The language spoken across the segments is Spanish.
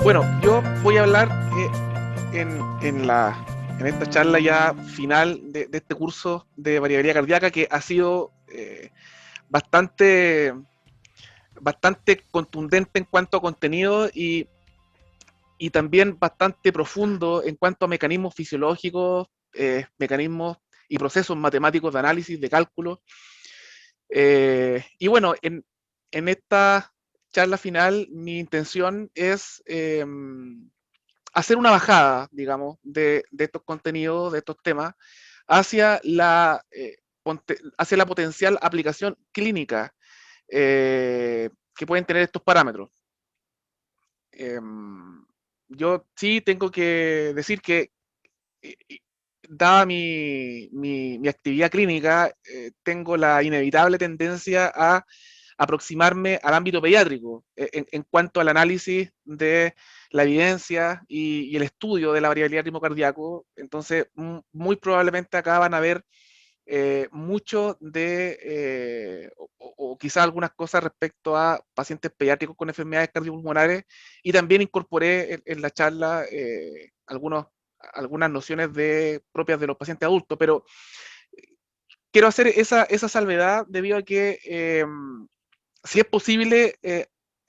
Bueno, yo voy a hablar en esta charla ya final de este curso de variabilidad cardíaca que ha sido bastante, bastante contundente en cuanto a contenido y también bastante profundo en cuanto a mecanismos fisiológicos, mecanismos y procesos matemáticos de análisis, de cálculo. Y bueno, en esta charla final mi intención es hacer una bajada, digamos, de estos contenidos, de estos temas, hacia hacia la potencial aplicación clínica que pueden tener estos parámetros. Eh, yo sí tengo que decir que, eh, dada mi actividad clínica, tengo la inevitable tendencia a aproximarme al ámbito pediátrico en cuanto al análisis de la evidencia y el estudio de la variabilidad del ritmo cardíaco. Entonces, muy probablemente acá van a ver mucho o quizás algunas cosas respecto a pacientes pediátricos con enfermedades cardiopulmonares, y también incorporé en la charla algunas nociones propias de los pacientes adultos, pero quiero hacer esa salvedad debido a que si es posible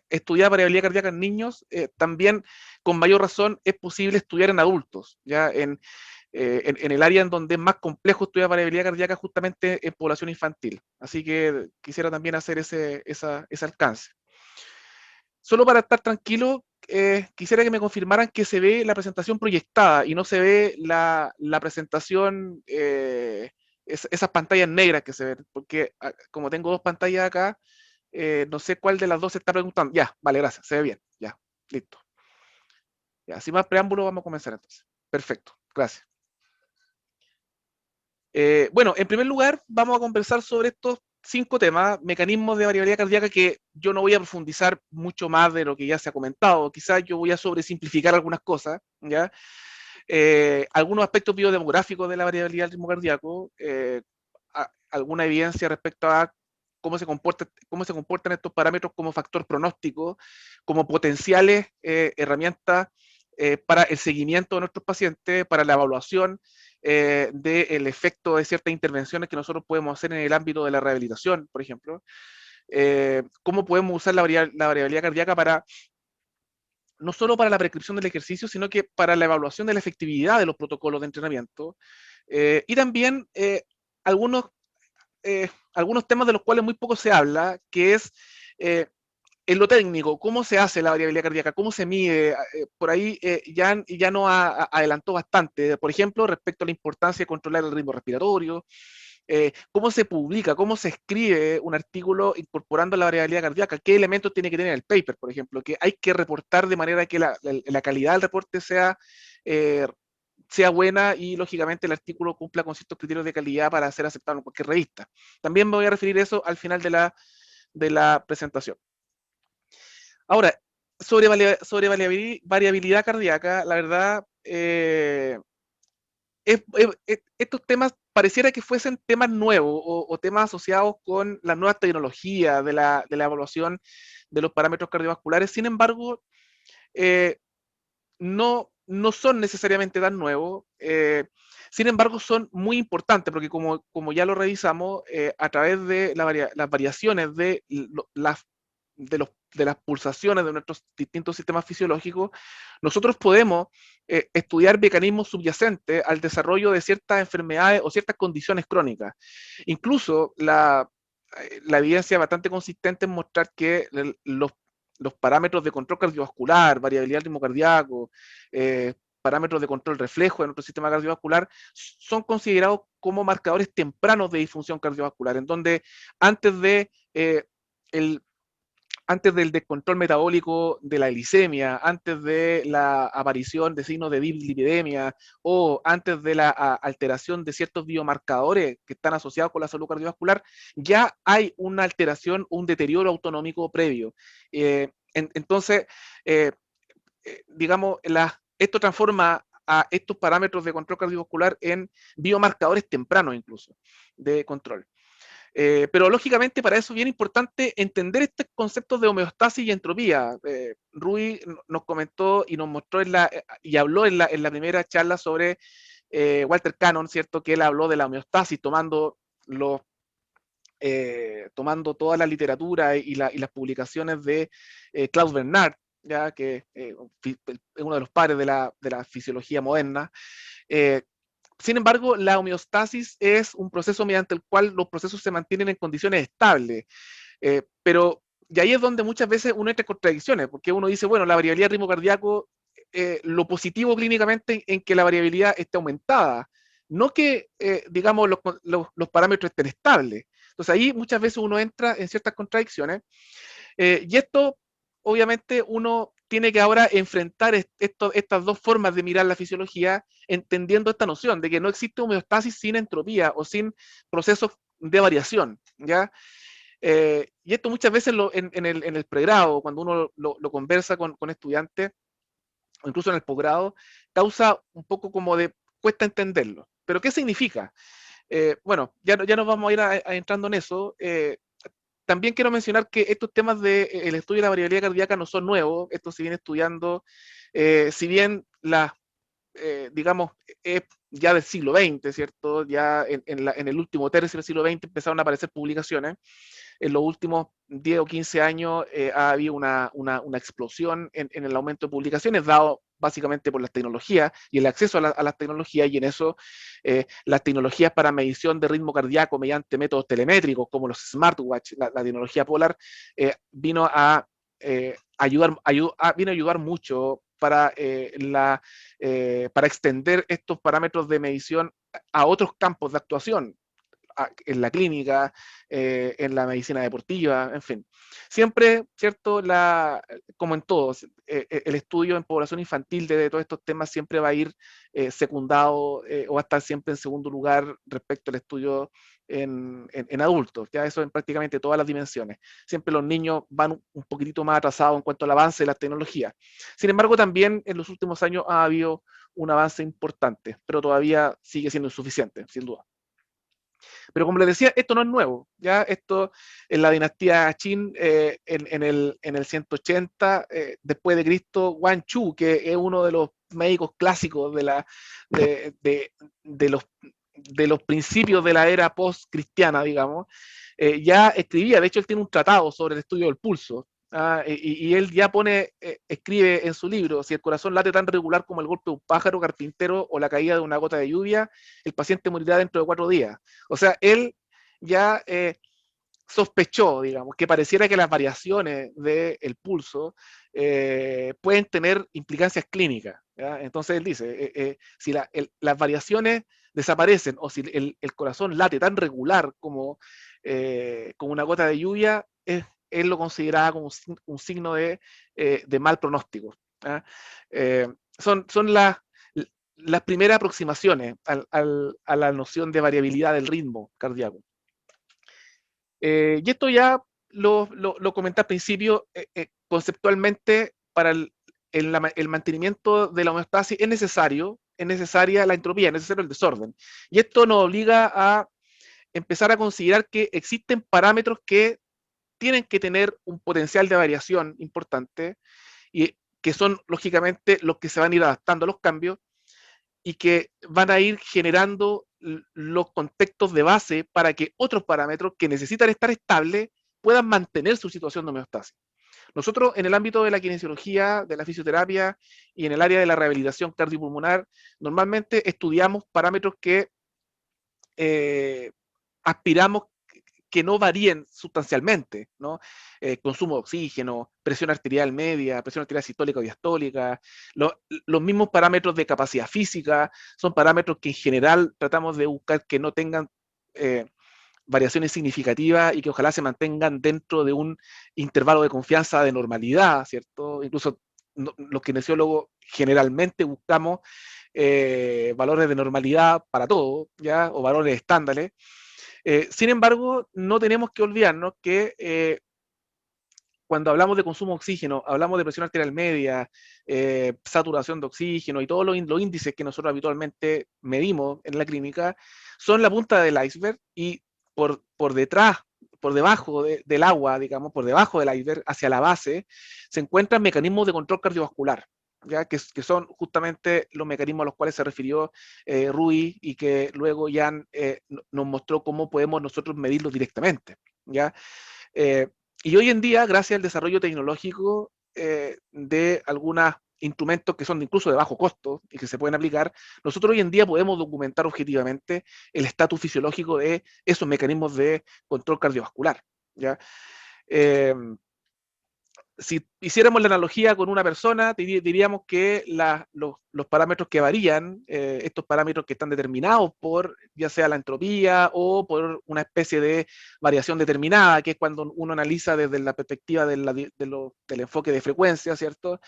estudiar variabilidad cardíaca en niños, también con mayor razón es posible estudiar en adultos, ya en el área en donde es más complejo estudiar variabilidad cardíaca justamente en población infantil. Así que quisiera también hacer ese alcance. Solo para estar tranquilo, quisiera que me confirmaran que se ve la presentación proyectada y no se ve la presentación, esas pantallas negras que se ven, porque como tengo dos pantallas acá, no sé cuál de las dos se está preguntando. Ya, vale, gracias, se ve bien, ya, listo. Ya, sin más preámbulo, vamos a comenzar entonces. Perfecto, gracias. Bueno, en primer lugar, vamos a conversar sobre estos 5 temas, mecanismos de variabilidad cardíaca, que yo no voy a profundizar mucho más de lo que ya se ha comentado. Quizás yo voy a sobresimplificar algunas cosas, ¿ya? Algunos aspectos biodemográficos de la variabilidad del ritmo cardíaco, alguna evidencia respecto a cómo se comportan estos parámetros como factor pronóstico, como potenciales herramientas para el seguimiento de nuestros pacientes, para la evaluación del efecto de ciertas intervenciones que nosotros podemos hacer en el ámbito de la rehabilitación, por ejemplo. Cómo podemos usar la variabilidad cardíaca para no solo para la prescripción del ejercicio, sino que para la evaluación de la efectividad de los protocolos de entrenamiento. Y también algunos, algunos temas de los cuales muy poco se habla, que es en lo técnico, cómo se hace la variabilidad cardíaca, cómo se mide. Por ahí ya nos adelantó bastante, por ejemplo, respecto a la importancia de controlar el ritmo respiratorio, cómo se publica, cómo se escribe un artículo incorporando la variabilidad cardíaca, qué elementos tiene que tener el paper, por ejemplo, que hay que reportar de manera que la calidad del reporte eh, sea buena y lógicamente el artículo cumpla con ciertos criterios de calidad para ser aceptado en cualquier revista. También me voy a referir a eso al final de la presentación. Ahora, sobre variabilidad cardíaca, la verdad, estos temas pareciera que fuesen temas nuevos o temas asociados con las nuevas tecnologías de la evaluación de los parámetros cardiovasculares. Sin embargo, eh, no son necesariamente tan nuevos. Sin embargo, son muy importantes porque como ya lo revisamos, a través de las variaciones de las pulsaciones de nuestros distintos sistemas fisiológicos, nosotros podemos estudiar mecanismos subyacentes al desarrollo de ciertas enfermedades o ciertas condiciones crónicas. Incluso la evidencia es bastante consistente en mostrar que los parámetros de control cardiovascular, variabilidad del ritmo cardíaco, parámetros de control reflejo de nuestro sistema cardiovascular, son considerados como marcadores tempranos de disfunción cardiovascular, en donde antes de el antes del descontrol metabólico de la glicemia, antes de la aparición de signos de dislipidemia o antes de la alteración de ciertos biomarcadores que están asociados con la salud cardiovascular, ya hay una alteración, un deterioro autonómico previo. Entonces, eh, digamos, esto transforma a estos parámetros de control cardiovascular en biomarcadores tempranos incluso de control. Pero lógicamente para eso es bien importante entender estos conceptos de homeostasis y entropía. Rui nos comentó y nos mostró y habló en la primera charla sobre Walter Cannon, ¿cierto? Que él habló de la homeostasis tomando toda la literatura y las publicaciones de Klaus Bernard, ya que es uno de los padres de la fisiología moderna. Sin embargo, la homeostasis es un proceso mediante el cual los procesos se mantienen en condiciones estables, pero y ahí es donde muchas veces uno entra en contradicciones, porque uno dice, bueno, la variabilidad del ritmo cardíaco, lo positivo clínicamente en que la variabilidad esté aumentada, no que, digamos, los parámetros estén estables. Entonces ahí muchas veces uno entra en ciertas contradicciones, y esto, obviamente, uno tiene que ahora enfrentar estas dos formas de mirar la fisiología, entendiendo esta noción de que no existe homeostasis sin entropía o sin procesos de variación, ¿ya? Y esto muchas veces en el pregrado, cuando uno lo conversa con estudiantes, o incluso en el posgrado, causa un poco como de cuesta entenderlo. ¿Pero qué significa? Bueno, ya nos vamos a ir entrando en eso. También quiero mencionar que estos temas del estudio de la variabilidad cardíaca no son nuevos. Esto se viene estudiando, si bien digamos, es ya del siglo XX, ¿cierto? Ya en el último tercio del siglo XX empezaron a aparecer publicaciones. En los últimos 10 o 15 años ha habido una explosión en el aumento de publicaciones, dado básicamente por las tecnologías y el acceso a las tecnologías, y en eso las tecnologías para medición de ritmo cardíaco mediante métodos telemétricos como los smartwatch, la tecnología Polar, vino a ayudar mucho para extender estos parámetros de medición a otros campos de actuación, en la clínica, en la medicina deportiva, en fin. Siempre, ¿cierto? Como en todos, el estudio en población infantil de todos estos temas siempre va a ir secundado o va a estar siempre en segundo lugar respecto al estudio en adultos, ya eso en prácticamente todas las dimensiones. Siempre los niños van un poquitito más atrasados en cuanto al avance de las tecnologías. Sin embargo, también en los últimos años ha habido un avance importante, pero todavía sigue siendo insuficiente, sin duda. Pero como les decía, esto no es nuevo, ¿ya? Esto en la dinastía Qin, en el 180 después de Cristo, Wang Chu, que es uno de los médicos clásicos de los principios de la era post-cristiana, digamos, ya escribía, de hecho él tiene un tratado sobre el estudio del pulso, y él ya escribe en su libro: si el corazón late tan regular como el golpe de un pájaro carpintero o la caída de una gota de lluvia, el paciente morirá dentro de 4 días. O sea, él ya sospechó, digamos, que pareciera que las variaciones del pulso pueden tener implicancias clínicas, ¿ya? Entonces él dice, si las variaciones desaparecen o si el corazón late tan regular como una gota de lluvia, él lo consideraba como un signo de mal pronóstico, ¿ya? Son las primeras aproximaciones a la noción de variabilidad del ritmo cardíaco. Y esto ya lo comenté al principio, conceptualmente para el mantenimiento de la homeostasis es necesaria la entropía, es necesario el desorden. Y esto nos obliga a empezar a considerar que existen parámetros que tienen que tener un potencial de variación importante y que son lógicamente los que se van a ir adaptando a los cambios y que van a ir generando los contextos de base para que otros parámetros que necesitan estar estables puedan mantener su situación de homeostasis. Nosotros en el ámbito de la kinesiología, de la fisioterapia y en el área de la rehabilitación cardiopulmonar, normalmente estudiamos parámetros que aspiramos que no varíen sustancialmente, ¿no? Consumo de oxígeno, presión arterial media, presión arterial sistólica o diastólica, los mismos parámetros de capacidad física, son parámetros que en general tratamos de buscar que no tengan variaciones significativas y que ojalá se mantengan dentro de un intervalo de confianza de normalidad, ¿cierto? Incluso los kinesiólogos generalmente buscamos valores de normalidad para todo, ¿ya? O valores estándares. Sin embargo, no tenemos que olvidarnos que cuando hablamos de consumo de oxígeno, hablamos de presión arterial media, saturación de oxígeno y todos los índices que nosotros habitualmente medimos en la clínica, son la punta del iceberg y por detrás, por debajo del agua, digamos, por debajo del iceberg, hacia la base, se encuentran mecanismos de control cardiovascular, ¿ya? Que son justamente los mecanismos a los cuales se refirió Rui y que luego Jan nos mostró cómo podemos nosotros medirlos directamente, ¿ya? Eh, y hoy en día, gracias al desarrollo tecnológico de algunos instrumentos que son incluso de bajo costo y que se pueden aplicar, nosotros hoy en día podemos documentar objetivamente el estatus fisiológico de esos mecanismos de control cardiovascular, ¿ya? Eh, si hiciéramos la analogía con una persona, diríamos que los parámetros que varían, estos parámetros que están determinados por ya sea la entropía o por una especie de variación determinada, que es cuando uno analiza desde la perspectiva del enfoque de frecuencia, ¿cierto?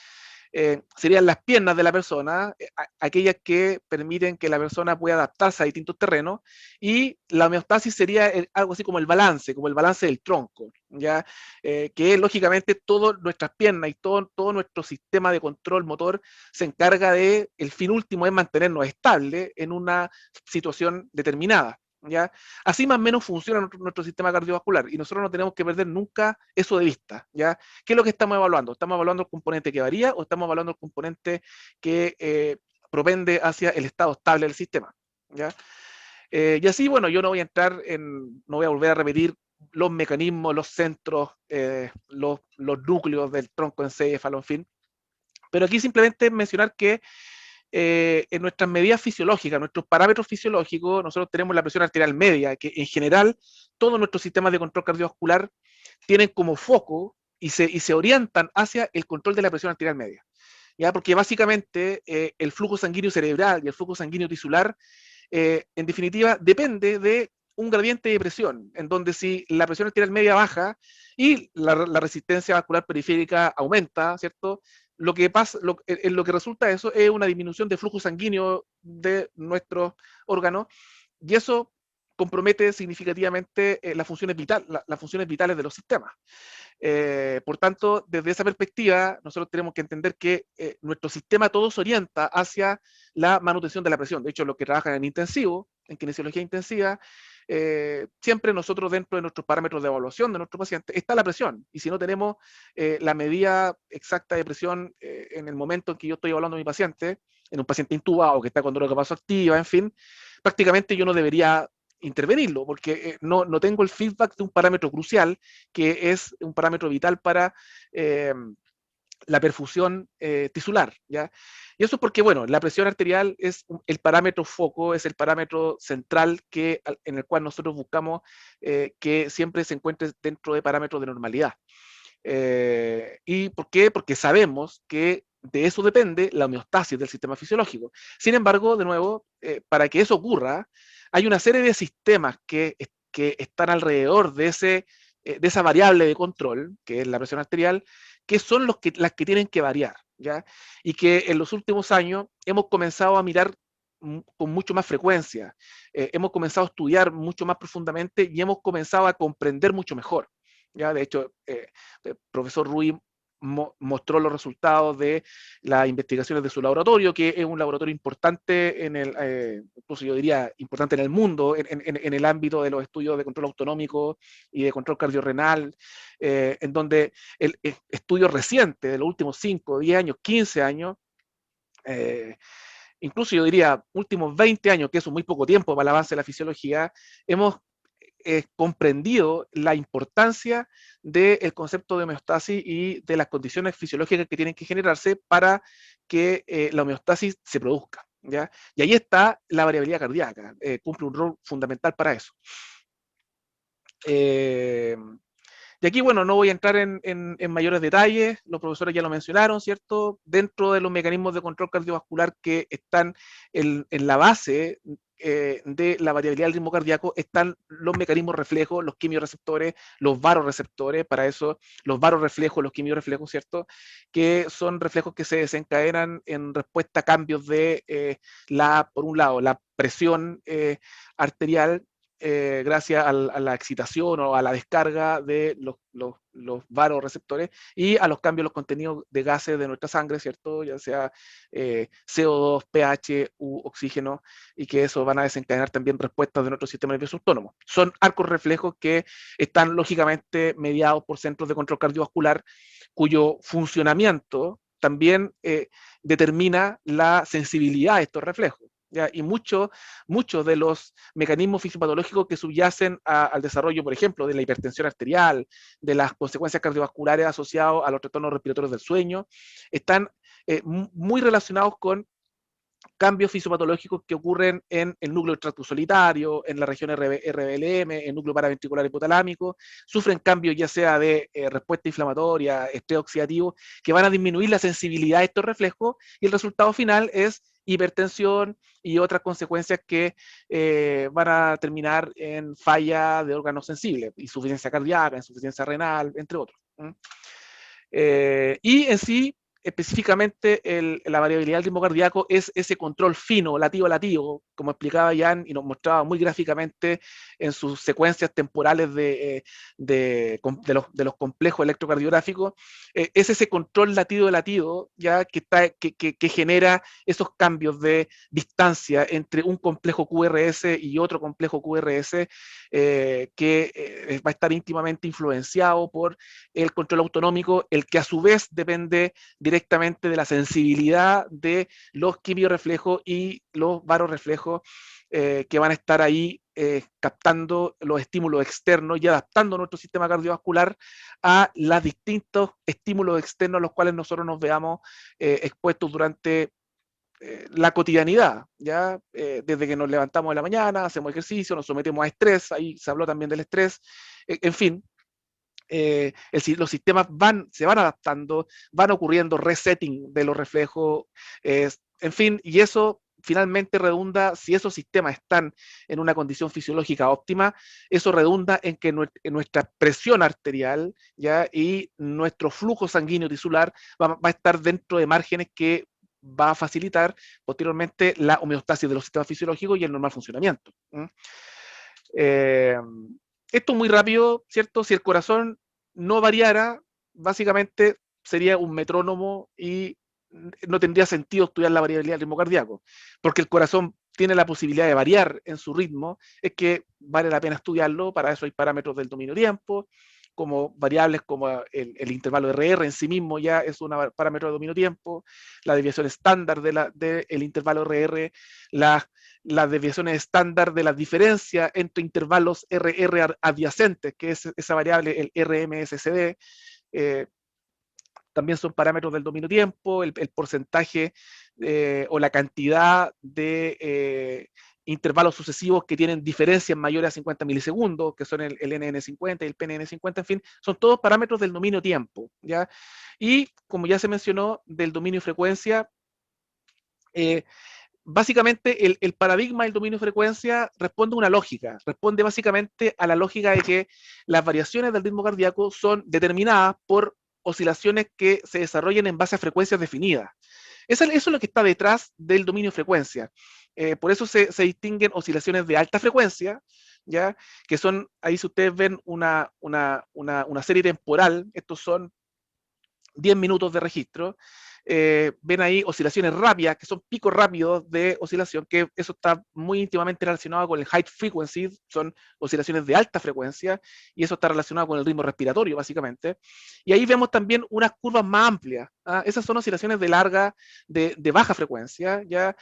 Serían las piernas de la persona, aquellas que permiten que la persona pueda adaptarse a distintos terrenos, y la homeostasis sería algo así como el balance del tronco, ¿ya? Que lógicamente todas nuestras piernas y todo nuestro sistema de control motor se encarga de, el fin último es mantenernos estables en una situación determinada. ¿Ya? Así más o menos funciona nuestro sistema cardiovascular y nosotros no tenemos que perder nunca eso de vista. ¿Ya? ¿Qué es lo que estamos evaluando? ¿Estamos evaluando el componente que varía o estamos evaluando el componente que propende hacia el estado estable del sistema? ¿Ya? Y así, bueno, yo no voy a entrar no voy a volver a repetir los mecanismos, los centros, los núcleos del tronco encéfalo, en fin. Pero aquí simplemente mencionar que en nuestras medidas fisiológicas, nuestros parámetros fisiológicos, nosotros tenemos la presión arterial media, que en general todos nuestros sistemas de control cardiovascular tienen como foco y se orientan hacia el control de la presión arterial media. ¿Ya? Porque básicamente el flujo sanguíneo cerebral y el flujo sanguíneo tisular, en definitiva, depende de un gradiente de presión, en donde si la presión arterial media baja y la resistencia vascular periférica aumenta, ¿cierto? Lo que pasa, lo que resulta de eso es una disminución de flujo sanguíneo de nuestros órganos, y eso compromete significativamente las funciones vitales de los sistemas. Por tanto, desde esa perspectiva, nosotros tenemos que entender que nuestro sistema todo se orienta hacia la manutención de la presión. De hecho, los que trabajan en intensivo, en kinesiología intensiva, siempre nosotros dentro de nuestros parámetros de evaluación de nuestro paciente está la presión. Y si no tenemos la medida exacta de presión en el momento en que yo estoy evaluando a mi paciente, en un paciente intubado que está con droga vasoactiva, en fin, prácticamente yo no debería intervenirlo, porque no tengo el feedback de un parámetro crucial, que es un parámetro vital para la perfusión tisular, ¿ya? Y eso es porque, bueno, la presión arterial es el parámetro foco, es el parámetro central en el cual nosotros buscamos que siempre se encuentre dentro de parámetros de normalidad. ¿Y por qué? Porque sabemos que de eso depende la homeostasis del sistema fisiológico. Sin embargo, de nuevo, para que eso ocurra, hay una serie de sistemas que están alrededor de esa variable de control, que es la presión arterial, que son las que tienen que variar, ¿ya? Y que en los últimos años hemos comenzado a mirar con mucho más frecuencia, hemos comenzado a estudiar mucho más profundamente y hemos comenzado a comprender mucho mejor. ¿Ya? De hecho, el profesor Rui mostró los resultados de las investigaciones de su laboratorio, que es un laboratorio importante incluso yo diría importante en el mundo, en el ámbito de los estudios de control autonómico y de control cardiorrenal, en donde el estudio reciente de los últimos 5, 10 años, 15 años, incluso yo diría últimos 20 años, que es muy poco tiempo para el avance de la fisiología, hemos comprendido la importancia del concepto de homeostasis y de las condiciones fisiológicas que tienen que generarse para que la homeostasis se produzca. ¿Ya? Y ahí está la variabilidad cardíaca, cumple un rol fundamental para eso. Y aquí, bueno, no voy a entrar en mayores detalles, los profesores ya lo mencionaron, ¿cierto? Dentro de los mecanismos de control cardiovascular que están en la base de la variabilidad del ritmo cardíaco están los mecanismos reflejos, los quimiorreceptores, los varoreceptores, para eso los varoreflejos, los quimiorreflejos, ¿cierto? Que son reflejos que se desencadenan en respuesta a cambios de por un lado, la presión arterial gracias a la excitación o a la descarga de los varoreceptores y a los cambios en los contenidos de gases de nuestra sangre, ¿cierto? Ya sea CO2, pH u oxígeno, y que eso van a desencadenar también respuestas de nuestro sistema nervioso autónomo. Son arcos reflejos que están lógicamente mediados por centros de control cardiovascular, cuyo funcionamiento también determina la sensibilidad de estos reflejos. ¿Ya? Y muchos de los mecanismos fisiopatológicos que subyacen al desarrollo, por ejemplo, de la hipertensión arterial, de las consecuencias cardiovasculares asociadas a los trastornos respiratorios del sueño, están muy relacionados con cambios fisiopatológicos que ocurren en el núcleo del tracto solitario, en la región RBLM, en el núcleo paraventricular hipotalámico, sufren cambios ya sea de respuesta inflamatoria, estrés oxidativo, que van a disminuir la sensibilidad de estos reflejos, y el resultado final es hipertensión y otras consecuencias que van a terminar en falla de órganos sensibles, insuficiencia cardíaca, insuficiencia renal, entre otros. Y en sí, específicamente la variabilidad del ritmo cardíaco es ese control fino, latido a latido, como explicaba Jan y nos mostraba muy gráficamente en sus secuencias temporales de los complejos electrocardiográficos. Es ese control latido a latido ya que genera esos cambios de distancia entre un complejo QRS y otro complejo QRS que va a estar íntimamente influenciado por el control autonómico, el que a su vez depende directamente de la sensibilidad de los quimiorreflejos y los varorreflejos que van a estar ahí captando los estímulos externos y adaptando nuestro sistema cardiovascular a los distintos estímulos externos a los cuales nosotros nos veamos expuestos durante la cotidianidad, ¿ya? Desde que nos levantamos en la mañana, hacemos ejercicio, nos sometemos a estrés, ahí se habló también del estrés, en fin. Los sistemas se van adaptando, van ocurriendo resetting de los reflejos, en fin, y eso finalmente redunda, si esos sistemas están en una condición fisiológica óptima, eso redunda en que en nuestra presión arterial, ¿ya? Y nuestro flujo sanguíneo tisular va a estar dentro de márgenes que va a facilitar posteriormente la homeostasis de los sistemas fisiológicos y el normal funcionamiento. Esto muy rápido, ¿cierto? Si el corazón no variara, básicamente sería un metrónomo y no tendría sentido estudiar la variabilidad del ritmo cardíaco, porque el corazón tiene la posibilidad de variar en su ritmo, es que vale la pena estudiarlo. Para eso hay parámetros del dominio tiempo, como variables como el intervalo RR en sí mismo ya es un parámetro de dominio tiempo, la desviación estándar del intervalo RR, las desviaciones estándar de la diferencia entre intervalos RR adyacentes, que es esa variable, el RMSCD, también son parámetros del dominio tiempo, el porcentaje o la cantidad de intervalos sucesivos que tienen diferencias mayores a 50 milisegundos, que son el NN50 y el PNN50, en fin, son todos parámetros del dominio tiempo, ¿ya? Y como ya se mencionó, del dominio frecuencia, básicamente el paradigma del dominio frecuencia responde a una lógica, responde básicamente a la lógica de que las variaciones del ritmo cardíaco son determinadas por oscilaciones que se desarrollan en base a frecuencias definidas. Eso es lo que está detrás del dominio frecuencia. Por eso se distinguen oscilaciones de alta frecuencia, ¿ya? Que son, ahí si ustedes ven una serie temporal, estos son 10 minutos de registro, ven ahí oscilaciones rápidas, que son picos rápidos de oscilación, que eso está muy íntimamente relacionado con el high frequency, son oscilaciones de alta frecuencia, y eso está relacionado con el ritmo respiratorio, básicamente. Y ahí vemos también unas curvas más amplias. Esas son oscilaciones de baja frecuencia, ¿ya?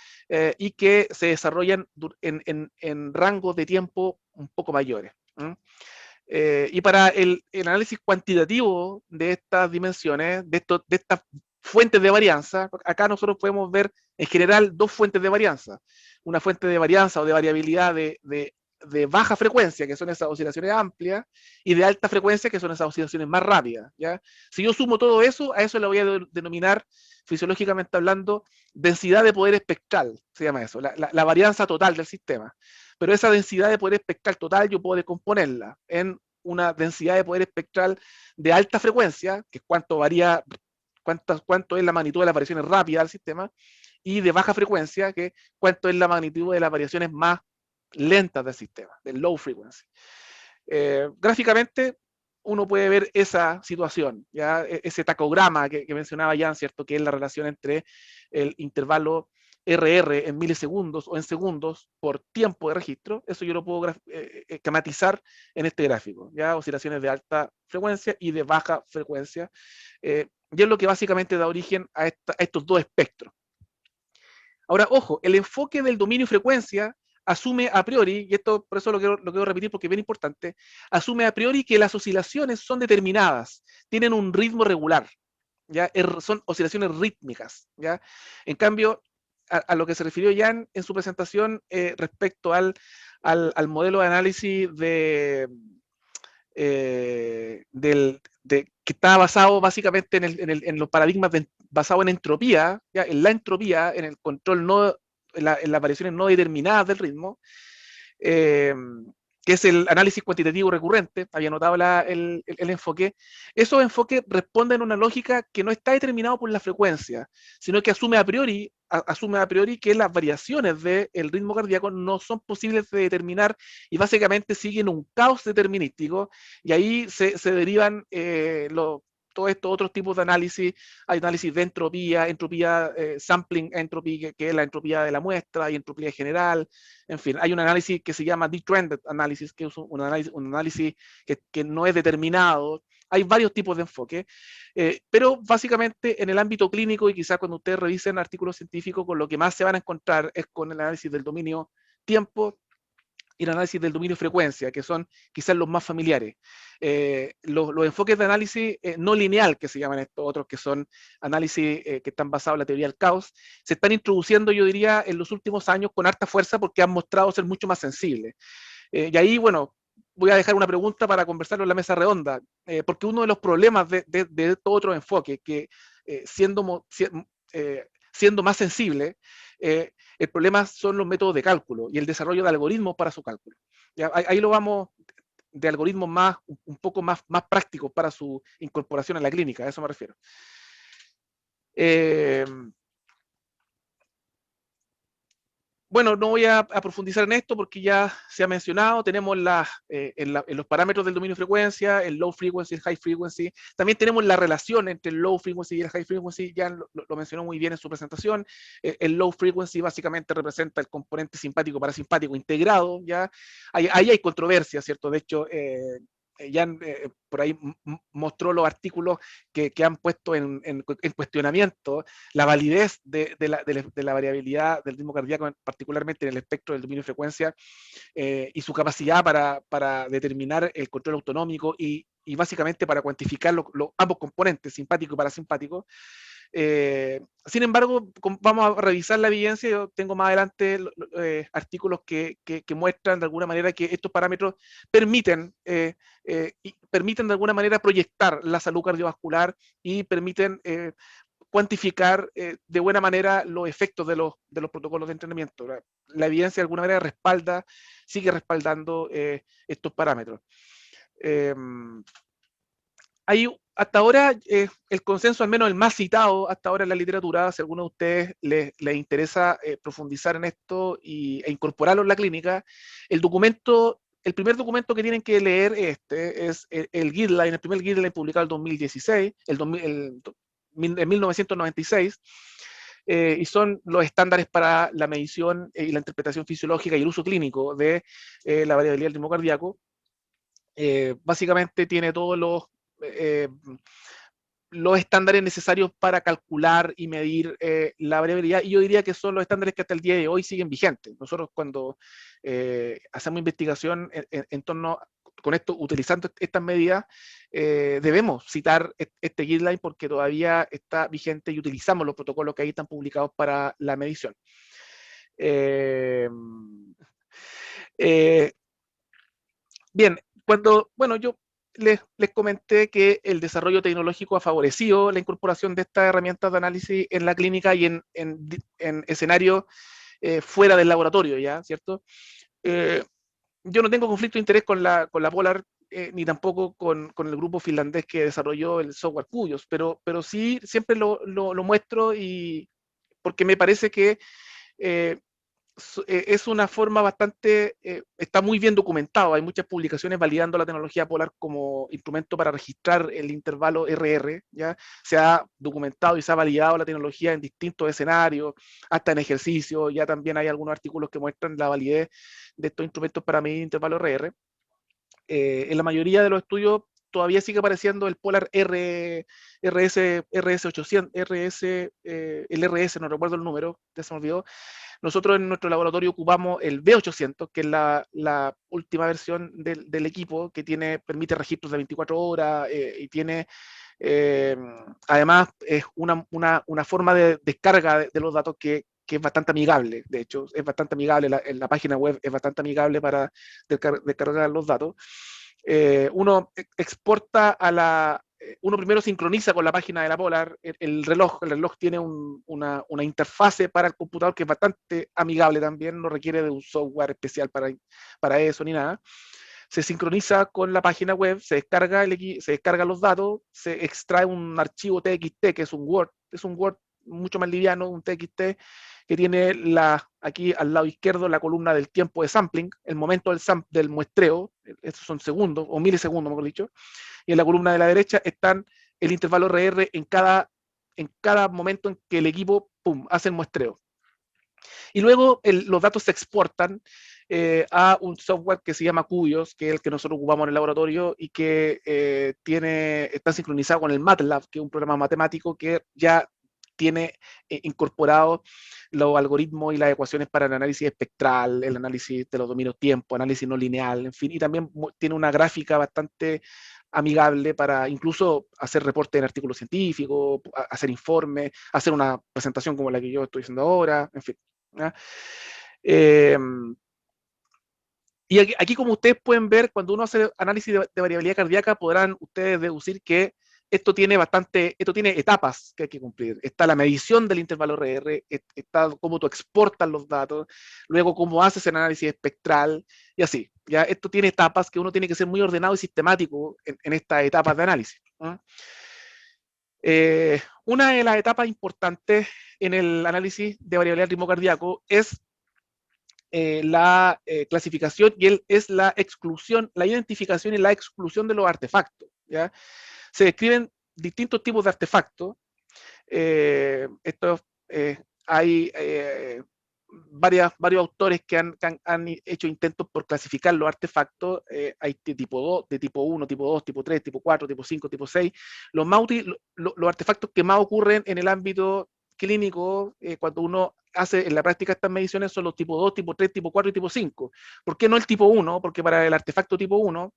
Y que se desarrollan en rangos de tiempo un poco mayores. Y para el análisis cuantitativo de estas dimensiones, de estas fuentes de varianza, acá nosotros podemos ver en general dos fuentes de varianza. Una fuente de varianza o de variabilidad de baja frecuencia, que son esas oscilaciones amplias, y de alta frecuencia, que son esas oscilaciones más rápidas, ¿ya? Si yo sumo todo eso, a eso le voy a denominar, fisiológicamente hablando, densidad de poder espectral, se llama eso, la varianza total del sistema. Pero esa densidad de poder espectral total yo puedo decomponerla en una densidad de poder espectral de alta frecuencia, que es cuánto es la magnitud de las variaciones rápidas del sistema, y de baja frecuencia, que cuánto es la magnitud de las variaciones más lentas del sistema, del low frequency. Gráficamente, uno puede ver esa situación, ¿ya? Ese tacograma que mencionaba Jan, ¿cierto? Que es la relación entre el intervalo RR en milisegundos o en segundos por tiempo de registro. Eso yo lo puedo esquematizar en este gráfico, ¿ya? Oscilaciones de alta frecuencia y de baja frecuencia. Y es lo que básicamente da origen a estos dos espectros. Ahora, ojo, el enfoque del dominio frecuencia asume a priori, y esto por eso lo quiero repetir porque es bien importante, asume a priori que las oscilaciones son determinadas, tienen un ritmo regular, ¿ya? Son oscilaciones rítmicas, ¿ya? En cambio, a lo que se refirió Jan en su presentación respecto al modelo de análisis que está basado básicamente en los paradigmas basado en entropía, ¿ya? En la entropía, en el control no, en las variaciones no determinadas del ritmo, eh, que es el análisis cuantitativo recurrente, había notado el enfoque. Esos enfoques responden a una lógica que no está determinado por la frecuencia, sino que asume a priori que las variaciones del ritmo cardíaco no son posibles de determinar y básicamente siguen un caos determinístico, y ahí se derivan todos estos otros tipos de análisis. Hay análisis de entropía sampling entropy, que es la entropía de la muestra, y entropía general. En fin, hay un análisis que se llama detrended analysis, que es un análisis que no es determinado. Hay varios tipos de enfoque, pero básicamente en el ámbito clínico, y quizás cuando ustedes revisen artículos científicos, con lo que más se van a encontrar es con el análisis del dominio tiempo y el análisis del dominio frecuencia, que son quizás los más familiares. Los enfoques de análisis no lineal, que se llaman estos otros, que son análisis que están basados en la teoría del caos, se están introduciendo, yo diría, en los últimos años con harta fuerza porque han mostrado ser mucho más sensibles. Y ahí, bueno, voy a dejar una pregunta para conversarlo en la mesa redonda, porque uno de los problemas de estos otros enfoques, que siendo más sensible, el problema son los métodos de cálculo y el desarrollo de algoritmos para su cálculo. ¿Ya? Ahí lo vamos de algoritmos un poco más prácticos para su incorporación a la clínica, a eso me refiero. Bueno, no voy a profundizar en esto porque ya se ha mencionado. Tenemos en los parámetros del dominio de frecuencia, el low frequency, el high frequency. También tenemos la relación entre el low frequency y el high frequency. Ya lo mencionó muy bien en su presentación. El low frequency básicamente representa el componente simpático-parasimpático integrado. ¿Ya? Ahí hay controversia, ¿cierto? De hecho, Jan por ahí mostró los artículos que han puesto en cuestionamiento la validez de la variabilidad del ritmo cardíaco, particularmente en el espectro del dominio de frecuencia, y su capacidad para determinar el control autonómico y básicamente para cuantificar ambos componentes, simpático y parasimpático. Sin embargo, vamos a revisar la evidencia. Yo tengo más adelante artículos que muestran de alguna manera que estos parámetros permiten de alguna manera proyectar la salud cardiovascular y permiten cuantificar de buena manera los efectos de los protocolos de entrenamiento. La evidencia de alguna manera sigue respaldando estos parámetros. Hay hasta ahora el consenso, al menos el más citado hasta ahora en la literatura, si a alguno de ustedes les interesa profundizar en esto e incorporarlo en la clínica, el primer documento que tienen que leer es el guideline, el primer guideline publicado en 2016, en 1996, y son los estándares para la medición y la interpretación fisiológica y el uso clínico de la variabilidad del ritmo cardíaco. Básicamente tiene todos los estándares necesarios para calcular y medir la variabilidad, y yo diría que son los estándares que hasta el día de hoy siguen vigentes. Nosotros cuando hacemos investigación en torno con esto, utilizando estas medidas, debemos citar este guideline porque todavía está vigente y utilizamos los protocolos que ahí están publicados para la medición. Bien, bueno, yo les comenté que el desarrollo tecnológico ha favorecido la incorporación de estas herramientas de análisis en la clínica y en escenarios fuera del laboratorio, ¿ya? ¿Cierto? Yo no tengo conflicto de interés con la Polar, ni tampoco con el grupo finlandés que desarrolló el software Cuyos, pero sí siempre lo muestro, y porque me parece que es una forma bastante, está muy bien documentado. Hay muchas publicaciones validando la tecnología Polar como instrumento para registrar el intervalo RR. ¿Ya? Se ha documentado y se ha validado la tecnología en distintos escenarios, hasta en ejercicio. Ya también hay algunos artículos que muestran la validez de estos instrumentos para medir intervalo RR. En la mayoría de los estudios todavía sigue apareciendo el Polar RS800, el RS, no recuerdo el número, ya se me olvidó. Nosotros en nuestro laboratorio ocupamos el B800, que es la última versión del equipo, que permite registros de 24 horas y tiene, eh, además, es una forma de descarga de los datos que es bastante amigable. De hecho, es bastante amigable, en la página web es bastante amigable para descargar los datos. Uno exporta uno primero sincroniza con la página de la Polar el reloj. El reloj tiene una interfase para el computador que es bastante amigable también, no requiere de un software especial para eso ni nada. Se sincroniza con la página web, se descarga los datos, se extrae un archivo TXT, que es un Word mucho más liviano, un TXT que tiene aquí al lado izquierdo la columna del tiempo de sampling, el momento del muestreo, estos son segundos o milisegundos, mejor dicho, y en la columna de la derecha están el intervalo RR en cada momento en que el equipo hace el muestreo. Y luego los datos se exportan a un software que se llama Cubios, que es el que nosotros ocupamos en el laboratorio y que está sincronizado con el MATLAB, que es un programa matemático que ya tiene incorporado los algoritmos y las ecuaciones para el análisis espectral, el análisis de los dominios tiempo, análisis no lineal, en fin, y también tiene una gráfica bastante amigable para incluso hacer reportes en artículos científicos, hacer informes, hacer una presentación como la que yo estoy haciendo ahora, en fin. Eh, y aquí, como ustedes pueden ver, cuando uno hace análisis de variabilidad cardíaca, podrán ustedes deducir que esto tiene etapas que hay que cumplir. Está la medición del intervalo RR, está cómo tú exportas los datos, luego cómo haces el análisis espectral, y así. Ya esto tiene etapas que uno tiene que ser muy ordenado y sistemático en estas etapas de análisis. Una de las etapas importantes en el análisis de variabilidad del ritmo cardíaco es la clasificación es la exclusión, la identificación y la exclusión de los artefactos. ¿Ya? Se describen distintos tipos de artefactos. Hay varios autores que han hecho intentos por clasificar los artefactos. Hay de tipo 2, de tipo 1, tipo 2, tipo 3, tipo 4, tipo 5, tipo 6. Los artefactos que más ocurren en el ámbito clínico, cuando uno hace en la práctica estas mediciones, son los tipo 2, tipo 3, tipo 4 y tipo 5. ¿Por qué no el tipo 1? Porque para el artefacto tipo 1,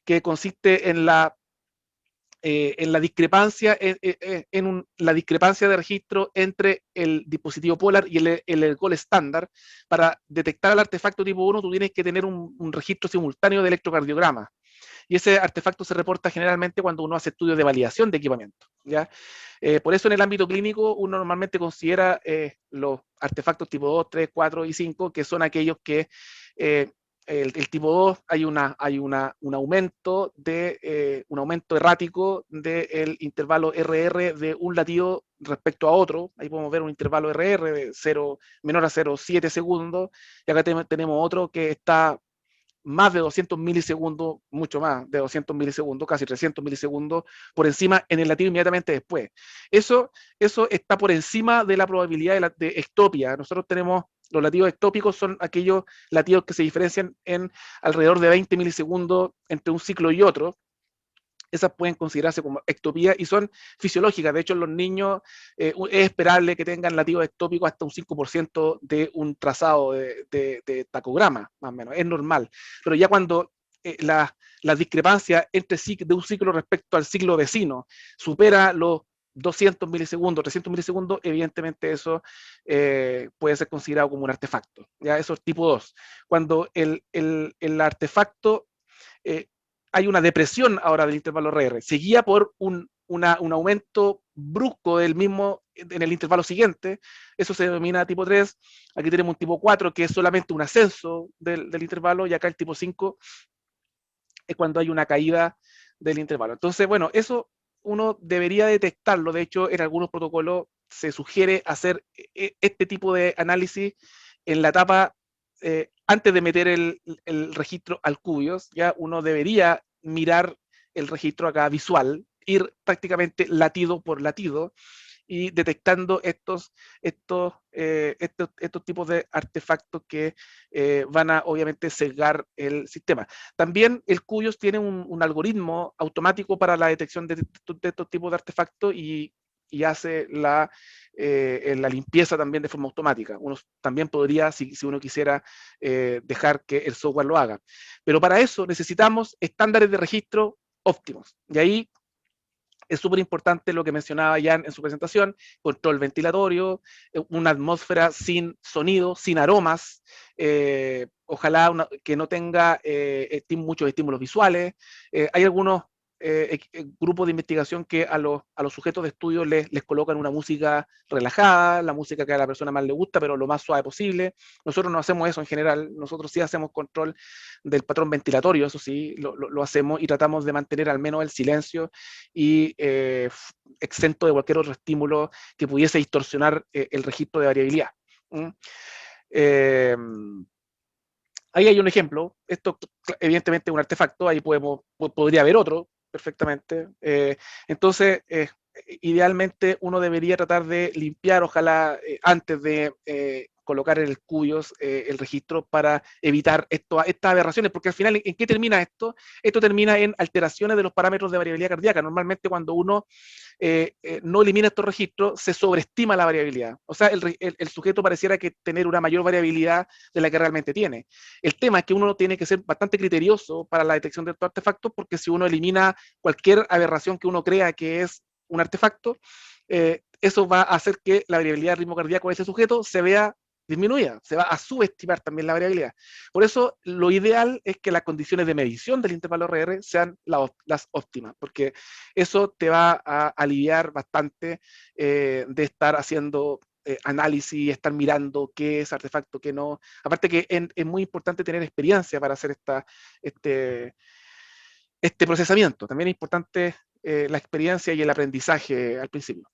que consiste en la discrepancia, la discrepancia de registro entre el dispositivo Polar y el gold estándar. Para detectar el artefacto tipo 1, tú tienes que tener un registro simultáneo de electrocardiograma. Y ese artefacto se reporta generalmente cuando uno hace estudios de validación de equipamiento. ¿Ya? Por eso en el ámbito clínico uno normalmente considera los artefactos tipo 2, 3, 4 y 5, que son aquellos que el tipo 2 hay un aumento errático del intervalo RR de un latido respecto a otro. Ahí podemos ver un intervalo RR de menor a 0,7 segundos, y acá tenemos otro que está más de 200 milisegundos, mucho más de 200 milisegundos, casi 300 milisegundos por encima en el latido inmediatamente después. Eso está por encima de la probabilidad de ectopia. Nosotros tenemos los latidos ectópicos, son aquellos latidos que se diferencian en alrededor de 20 milisegundos entre un ciclo y otro. Esas pueden considerarse como ectopía y son fisiológicas. De hecho, en los niños es esperable que tengan latidos ectópicos hasta un 5% de un trazado de tacograma, más o menos. Es normal. Pero ya cuando la discrepancia de un ciclo respecto al ciclo vecino supera los 200 milisegundos, 300 milisegundos, evidentemente eso puede ser considerado como un artefacto. Ya eso es tipo 2. Cuando el artefacto hay una depresión ahora del intervalo RR, seguía por un aumento brusco del mismo en el intervalo siguiente. Eso se denomina tipo 3. Aquí tenemos un tipo 4, que es solamente un ascenso del intervalo, y acá el tipo 5 es cuando hay una caída del intervalo. Entonces, bueno, eso uno debería detectarlo. De hecho, en algunos protocolos se sugiere hacer este tipo de análisis en la etapa, antes de meter el registro al Cubios, ya uno debería mirar el registro acá visual, ir prácticamente latido por latido, y detectando estos tipos de artefactos que van a obviamente sesgar el sistema. También el QGIS tiene un algoritmo automático para la detección de estos tipos de artefactos y hace la limpieza también de forma automática. Uno también podría, si uno quisiera, dejar que el software lo haga. Pero para eso necesitamos estándares de registro óptimos. Y ahí es súper importante lo que mencionaba Jan en su presentación: control ventilatorio, una atmósfera sin sonido, sin aromas, ojalá que no tenga muchos estímulos visuales. Hay algunos grupos de investigación que a los sujetos de estudio les colocan una música relajada, la música que a la persona más le gusta, pero lo más suave posible. Nosotros no hacemos eso en general, nosotros sí hacemos control del patrón ventilatorio, eso sí, lo hacemos, y tratamos de mantener al menos el silencio y exento de cualquier otro estímulo que pudiese distorsionar el registro de variabilidad. Ahí hay un ejemplo. Esto evidentemente es un artefacto, ahí podría haber otro perfectamente. Entonces, idealmente uno debería tratar de limpiar, ojalá antes de colocar en el QGIS el registro, para evitar estas aberraciones, porque al final, ¿en qué termina esto? Esto termina en alteraciones de los parámetros de variabilidad cardíaca. Normalmente cuando uno no elimina estos registros, se sobreestima la variabilidad. O sea, el sujeto pareciera que tener una mayor variabilidad de la que realmente tiene. El tema es que uno tiene que ser bastante criterioso para la detección de estos artefactos, porque si uno elimina cualquier aberración que uno crea que es un artefacto, eso va a hacer que la variabilidad del ritmo cardíaco de ese sujeto se vea disminuida, se va a subestimar también la variabilidad. Por eso, lo ideal es que las condiciones de medición del intervalo RR sean las óptimas, porque eso te va a aliviar bastante de estar haciendo análisis, estar mirando qué es artefacto, qué no. Aparte que es muy importante tener experiencia para hacer este, este procesamiento. También es importante la experiencia y el aprendizaje al principio.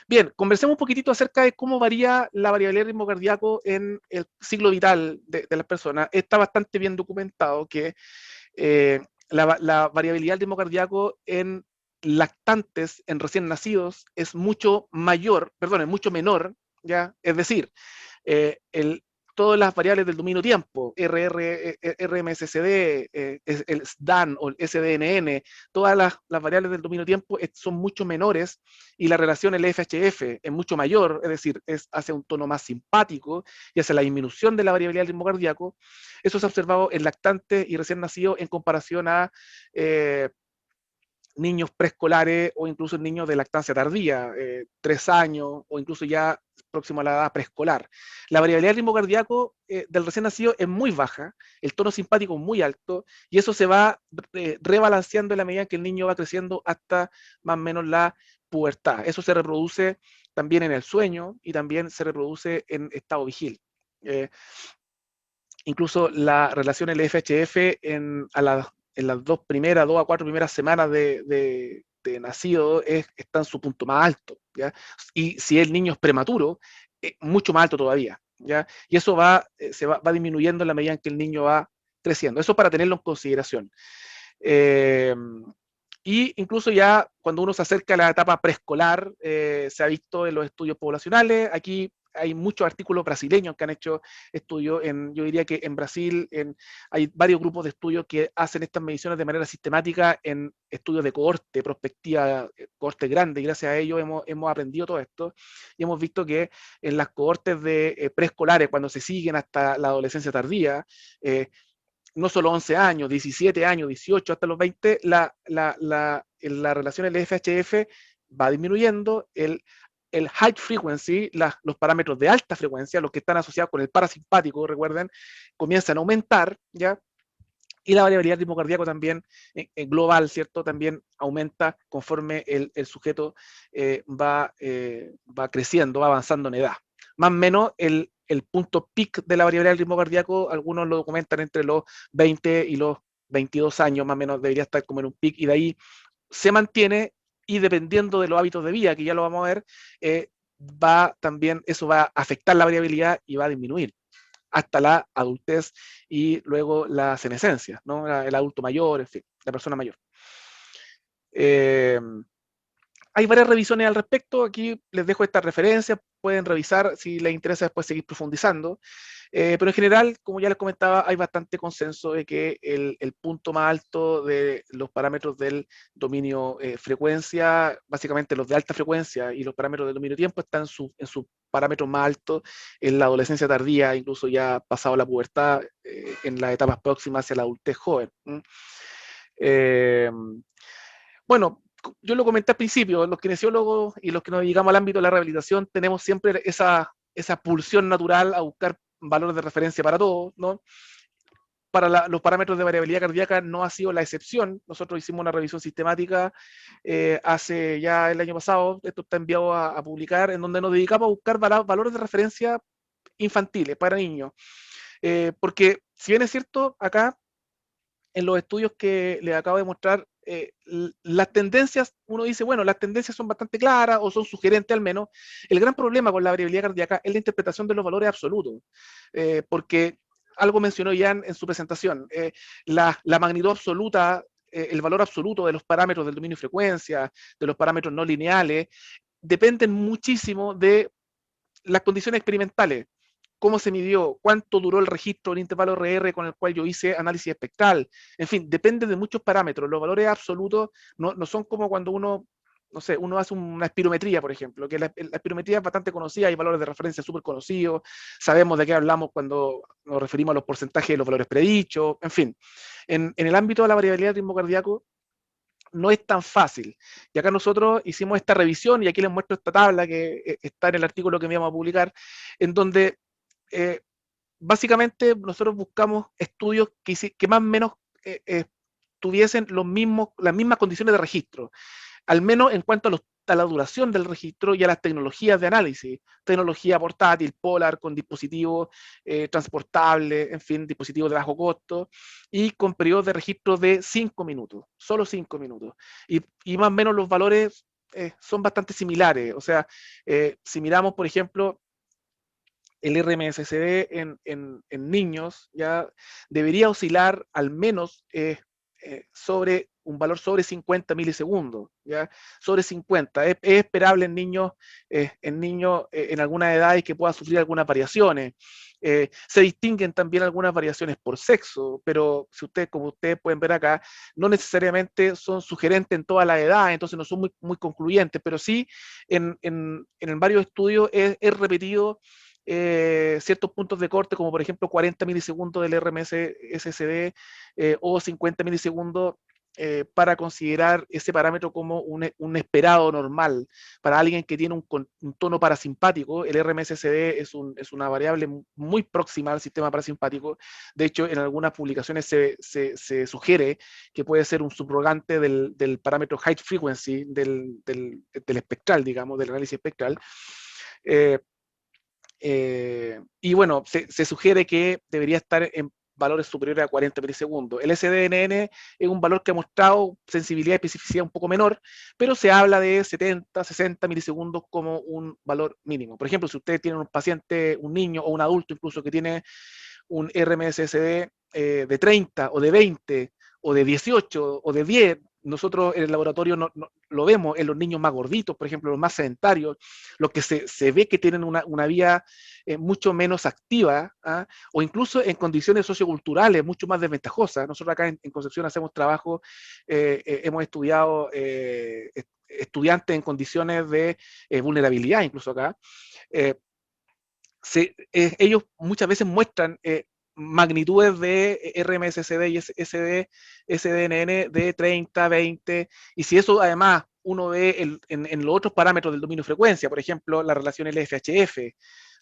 Bien, conversemos un poquitito acerca de cómo varía la variabilidad del ritmo cardíaco en el ciclo vital de las personas. Está bastante bien documentado que la variabilidad del ritmo cardíaco en lactantes, en recién nacidos, es mucho menor, ¿ya? Es decir, el, todas las variables del dominio tiempo, RMSCD, el SDAN o el SDNN, todas las variables del dominio tiempo son mucho menores, y la relación LFHF es mucho mayor, es decir, hace un tono más simpático y hace la disminución de la variabilidad del ritmo cardíaco. Eso se ha observado en lactantes y recién nacidos en comparación a niños preescolares o incluso niños de lactancia tardía, 3 años o incluso ya próximo a la edad preescolar. La variabilidad del ritmo cardíaco del recién nacido es muy baja, el tono simpático es muy alto, y eso se va rebalanceando en la medida en que el niño va creciendo hasta más o menos la pubertad. Eso se reproduce también en el sueño y también se reproduce en estado vigil. Incluso la relación LFHF en las 2 a 4 primeras semanas de nacido está en su punto más alto, ¿ya? Y si el niño es prematuro, mucho más alto todavía, ¿ya? Y eso va disminuyendo en la medida en que el niño va creciendo. Eso para tenerlo en consideración. Y incluso ya cuando uno se acerca a la etapa preescolar, se ha visto en los estudios poblacionales. Aquí hay muchos artículos brasileños que han hecho estudios. Yo diría que en Brasil hay varios grupos de estudios que hacen estas mediciones de manera sistemática en estudios de cohorte, prospectiva, cohorte grande, y gracias a ello hemos aprendido todo esto, y hemos visto que en las cohortes de preescolares, cuando se siguen hasta la adolescencia tardía, no solo 11 años, 17 años, 18, hasta los 20, la relación LFHF va disminuyendo, el high frequency, los parámetros de alta frecuencia, los que están asociados con el parasimpático, recuerden, comienzan a aumentar, ¿ya? Y la variabilidad del ritmo cardíaco también, global, ¿cierto? También aumenta conforme el sujeto va creciendo, va avanzando en edad. Más o menos el punto peak de la variabilidad del ritmo cardíaco, algunos lo documentan entre los 20 y los 22 años, más o menos debería estar como en un peak, y de ahí se mantiene, y dependiendo de los hábitos de vida, que ya lo vamos a ver, eso va a afectar la variabilidad y va a disminuir hasta la adultez y luego la senescencia, ¿no? El adulto mayor, en fin, la persona mayor. Hay varias revisiones al respecto, aquí les dejo estas referencias, pueden revisar si les interesa después seguir profundizando, pero en general, como ya les comentaba, hay bastante consenso de que el punto más alto de los parámetros del dominio frecuencia, básicamente los de alta frecuencia y los parámetros del dominio tiempo están en su parámetros más altos en la adolescencia tardía, incluso ya pasado la pubertad, en las etapas próximas hacia la adultez joven. Bueno, yo lo comenté al principio, los kinesiólogos y los que nos dedicamos al ámbito de la rehabilitación tenemos siempre esa pulsión natural a buscar valores de referencia para todo, ¿no? Para los parámetros de variabilidad cardíaca no ha sido la excepción. Nosotros hicimos una revisión sistemática hace ya el año pasado, esto está enviado a publicar, en donde nos dedicamos a buscar valores de referencia infantiles, para niños. Porque si bien es cierto, acá en los estudios que les acabo de mostrar, las tendencias, uno dice, bueno, las tendencias son bastante claras o son sugerentes al menos. El gran problema con la variabilidad cardíaca es la interpretación de los valores absolutos, porque algo mencionó Ian en su presentación, la magnitud absoluta, el valor absoluto de los parámetros del dominio y frecuencia, de los parámetros no lineales, dependen muchísimo de las condiciones experimentales. Cómo se midió, cuánto duró el registro del intervalo RR con el cual yo hice análisis espectral. En fin, depende de muchos parámetros. Los valores absolutos no son como cuando uno, no sé, uno hace una espirometría, por ejemplo, que la espirometría es bastante conocida, hay valores de referencia súper conocidos, sabemos de qué hablamos cuando nos referimos a los porcentajes de los valores predichos, en fin. En el ámbito de la variabilidad del ritmo cardíaco, no es tan fácil. Y acá nosotros hicimos esta revisión, y aquí les muestro esta tabla que está en el artículo que me íbamos a publicar, en donde básicamente nosotros buscamos estudios que más o menos tuviesen las mismas condiciones de registro, al menos en cuanto a la duración del registro y a las tecnologías de análisis, tecnología portátil, Polar, con dispositivos transportables, en fin, dispositivos de bajo costo, y con periodos de registro de 5 minutos, solo 5 minutos. Y más o menos los valores son bastante similares, o sea, si miramos, por ejemplo, el RMSCD en niños ya debería oscilar al menos sobre un valor sobre 50 milisegundos, ¿ya? Sobre 50. Es esperable en niños en algunas edades que pueda sufrir algunas variaciones. Se distinguen también algunas variaciones por sexo, pero si ustedes, como ustedes pueden ver acá, no necesariamente son sugerentes en todas las edades, entonces no son muy concluyentes, pero sí en varios estudios es repetido ciertos puntos de corte, como por ejemplo 40 milisegundos del RMS-SSD o 50 milisegundos para considerar ese parámetro como un esperado normal. Para alguien que tiene un tono parasimpático, el RMSSD es una variable muy próxima al sistema parasimpático. De hecho, en algunas publicaciones se sugiere que puede ser un subrogante del parámetro high frequency, del espectral, digamos, del análisis espectral. Y bueno, se sugiere que debería estar en valores superiores a 40 milisegundos. El SDNN es un valor que ha mostrado sensibilidad y especificidad un poco menor, pero se habla de 70, 60 milisegundos como un valor mínimo. Por ejemplo, si ustedes tienen un paciente, un niño o un adulto incluso que tiene un RMSSD de 30 o de 20 o de 18 o de 10, nosotros en el laboratorio lo vemos en los niños más gorditos, por ejemplo, los más sedentarios, los que se ve que tienen una vía mucho menos activa, ¿ah? O incluso en condiciones socioculturales mucho más desventajosas. Nosotros acá en Concepción hacemos trabajo, hemos estudiado estudiantes en condiciones de vulnerabilidad, incluso acá. Ellos muchas veces muestran magnitudes de RMSCD y SDNN de 30, 20, y si eso además uno ve en los otros parámetros del dominio de frecuencia, por ejemplo, la relación LFHF,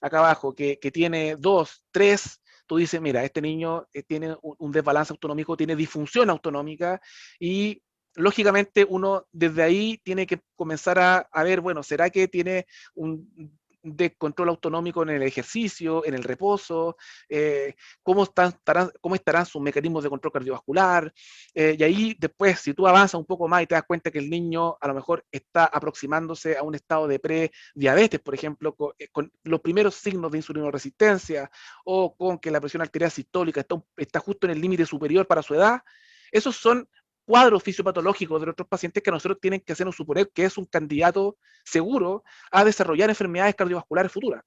acá abajo, que tiene 2, 3, tú dices, mira, este niño tiene un desbalance autonómico, tiene disfunción autonómica, y lógicamente uno desde ahí tiene que comenzar a ver, bueno, ¿será que tiene de control autonómico en el ejercicio, en el reposo, cómo estarán sus mecanismos de control cardiovascular, y ahí después, si tú avanzas un poco más y te das cuenta que el niño a lo mejor está aproximándose a un estado de prediabetes, por ejemplo, con los primeros signos de insulinoresistencia, o con que la presión arterial sistólica está justo en el límite superior para su edad, esos son cuadros fisiopatológicos de nuestros pacientes que nosotros tienen que hacernos suponer que es un candidato seguro a desarrollar enfermedades cardiovasculares futuras.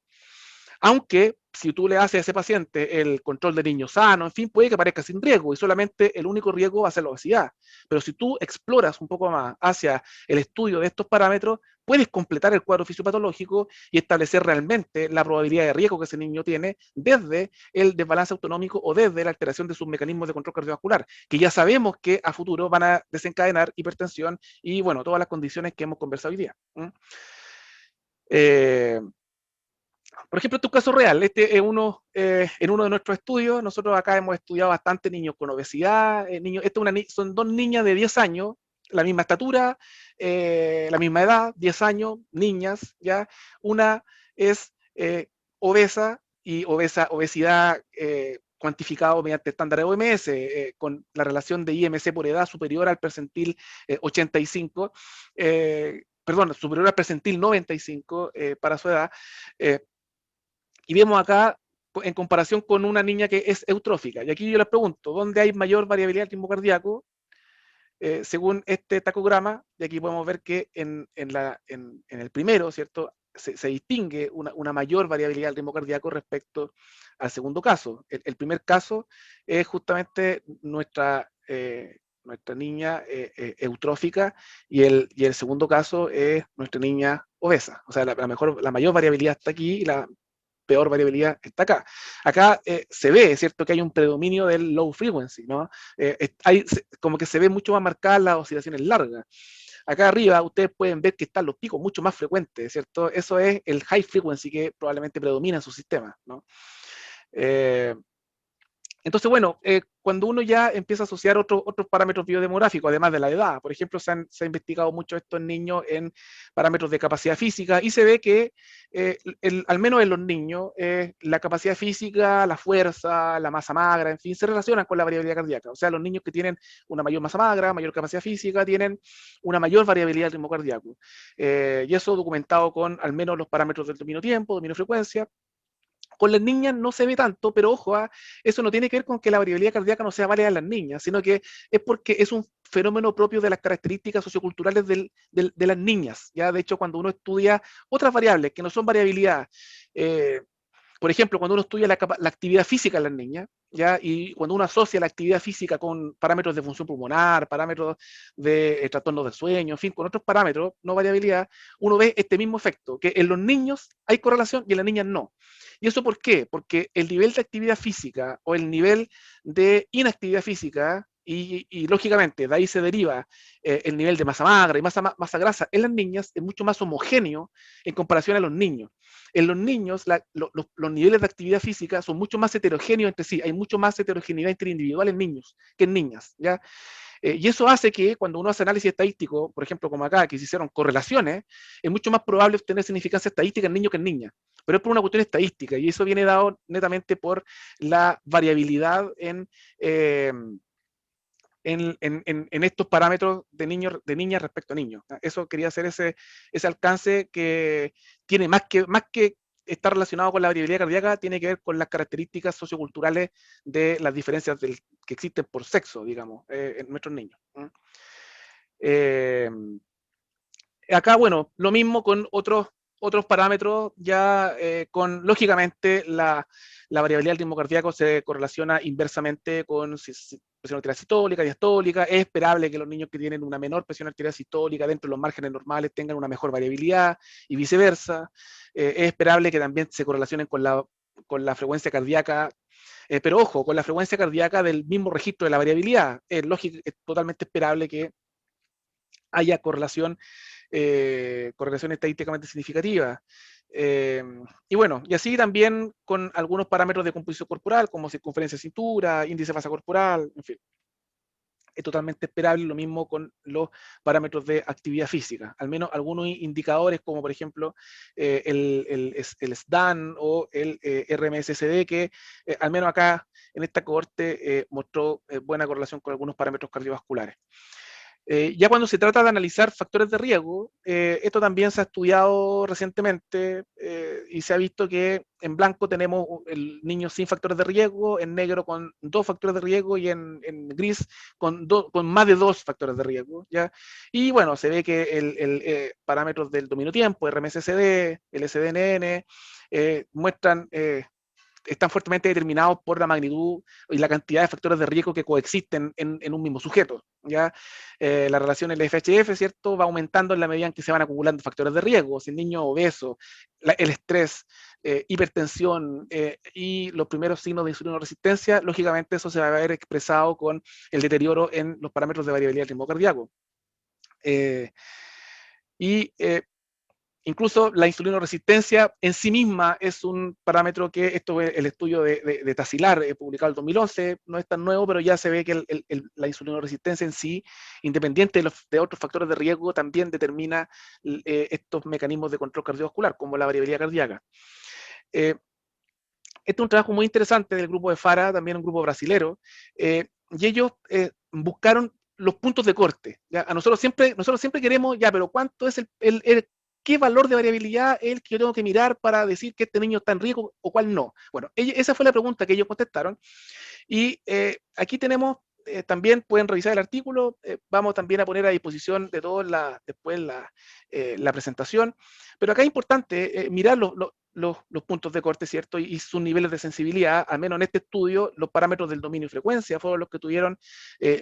Aunque si tú le haces a ese paciente el control de niño sano, en fin, puede que parezca sin riesgo y solamente el único riesgo va a ser la obesidad. Pero si tú exploras un poco más hacia el estudio de estos parámetros, puedes completar el cuadro fisiopatológico y establecer realmente la probabilidad de riesgo que ese niño tiene desde el desbalance autonómico o desde la alteración de sus mecanismos de control cardiovascular, que ya sabemos que a futuro van a desencadenar hipertensión y, bueno, todas las condiciones que hemos conversado hoy día. Por ejemplo, este es un caso real. Este es en uno de nuestros estudios. Nosotros acá hemos estudiado bastante niños con obesidad. Son dos niñas de 10 años, la misma estatura, la misma edad, 10 años, niñas, ¿ya? Una es obesa y obesidad cuantificado mediante estándares de OMS, con la relación de IMC por edad superior al percentil 85, perdón, superior al percentil 95 para su edad. Y vemos acá, en comparación con una niña que es eutrófica. Y aquí yo les pregunto, ¿dónde hay mayor variabilidad del ritmo cardíaco? Según este tacograma, y aquí podemos ver que en el primero, ¿cierto? Se distingue una mayor variabilidad del ritmo cardíaco respecto al segundo caso. El primer caso es justamente nuestra niña eutrófica, y el segundo caso es nuestra niña obesa. O sea, la mayor variabilidad está aquí y la peor variabilidad está acá. Acá se ve, ¿cierto?, que hay un predominio del low frequency, ¿no? Como que se ve mucho más marcadas las oscilaciones largas. Acá arriba ustedes pueden ver que están los picos mucho más frecuentes, ¿cierto? Eso es el high frequency que probablemente predomina en su sistema, ¿no? Entonces, bueno, cuando uno ya empieza a asociar otros parámetros biodemográficos, además de la edad, por ejemplo, se ha investigado mucho esto en niños en parámetros de capacidad física, y se ve que, al menos en los niños, la capacidad física, la fuerza, la masa magra, en fin, se relacionan con la variabilidad cardíaca. O sea, los niños que tienen una mayor masa magra, mayor capacidad física, tienen una mayor variabilidad del ritmo cardíaco. Y eso documentado con al menos los parámetros del dominio tiempo, dominio frecuencia. Con las niñas no se ve tanto, pero ojo, eso no tiene que ver con que la variabilidad cardíaca no sea válida en las niñas, sino que es porque es un fenómeno propio de las características socioculturales de las niñas. ¿Ya? De hecho, cuando uno estudia otras variables que no son variabilidad, por ejemplo, cuando uno estudia la actividad física en las niñas, ¿ya? Y cuando uno asocia la actividad física con parámetros de función pulmonar, parámetros de trastornos del sueño, en fin, con otros parámetros, no variabilidad, uno ve este mismo efecto, que en los niños hay correlación y en las niñas no. ¿Y eso por qué? Porque el nivel de actividad física o el nivel de inactividad física, y lógicamente de ahí se deriva el nivel de masa magra y masa grasa en las niñas, es mucho más homogéneo en comparación a los niños. En los niños, los niveles de actividad física son mucho más heterogéneos entre sí, hay mucho más heterogeneidad interindividual en niños que en niñas, ¿ya? Y eso hace que cuando uno hace análisis estadístico, por ejemplo, como acá, que se hicieron correlaciones, es mucho más probable obtener significancia estadística en niños que en niñas. Pero es por una cuestión estadística, y eso viene dado netamente por la variabilidad eh, en estos parámetros de niñas respecto a niños. Eso quería hacer ese alcance que tiene más que estar relacionado con la variabilidad cardíaca, tiene que ver con las características socioculturales de las diferencias que existen por sexo, digamos, en nuestros niños. Eh, Acá, bueno, lo mismo con otros parámetros, ya con, lógicamente, la variabilidad del ritmo cardíaco se correlaciona inversamente con presión arterial sistólica, diastólica. Es esperable que los niños que tienen una menor presión arterial sistólica dentro de los márgenes normales tengan una mejor variabilidad y viceversa. Es esperable que también se correlacionen con la frecuencia cardíaca, pero ojo, con la frecuencia cardíaca del mismo registro de la variabilidad. Es totalmente esperable que haya correlación estadísticamente significativa. Y bueno, y así también con algunos parámetros de composición corporal, como circunferencia de cintura, índice de masa corporal, en fin. es totalmente esperable, lo mismo con los parámetros de actividad física. Al menos algunos indicadores, como por ejemplo el SDAN o el RMSSD, que al menos acá en esta cohorte mostró buena correlación con algunos parámetros cardiovasculares. Ya cuando se trata de analizar factores de riesgo, esto también se ha estudiado recientemente y se ha visto que en blanco tenemos el niño sin factores de riesgo, en negro con 2 factores de riesgo y en gris con más de 2 factores de riesgo. ¿ya? Y bueno, se ve que parámetros del dominio tiempo, RMSSD, el SDNN, muestran están fuertemente determinados por la magnitud y la cantidad de factores de riesgo que coexisten en un mismo sujeto. ¿ya? La relación LFHF, ¿cierto?, va aumentando en la medida en que se van acumulando factores de riesgo. Si el niño obeso, el estrés, hipertensión y los primeros signos de insulinoresistencia, lógicamente eso se va a ver expresado con el deterioro en los parámetros de variabilidad del ritmo cardíaco. Incluso la insulinoresistencia en sí misma es un parámetro que, esto es el estudio de Tassilar, publicado en el 2011, no es tan nuevo, pero ya se ve que la insulinoresistencia en sí, independiente de otros factores de riesgo, también determina estos mecanismos de control cardiovascular, como la variabilidad cardíaca. Este es un trabajo muy interesante del grupo de FARA, también un grupo brasilero, y ellos buscaron los puntos de corte. ¿ya? Nosotros siempre queremos, ya, pero ¿cuánto es qué valor de variabilidad es el que yo tengo que mirar para decir que este niño está en riesgo o cuál no? Bueno, esa fue la pregunta que ellos contestaron. Y aquí tenemos, también pueden revisar el artículo, vamos también a poner a disposición de todos después la presentación, pero acá es importante mirar los puntos de corte, ¿cierto? Y sus niveles de sensibilidad, al menos en este estudio, los parámetros del dominio y frecuencia fueron los que tuvieron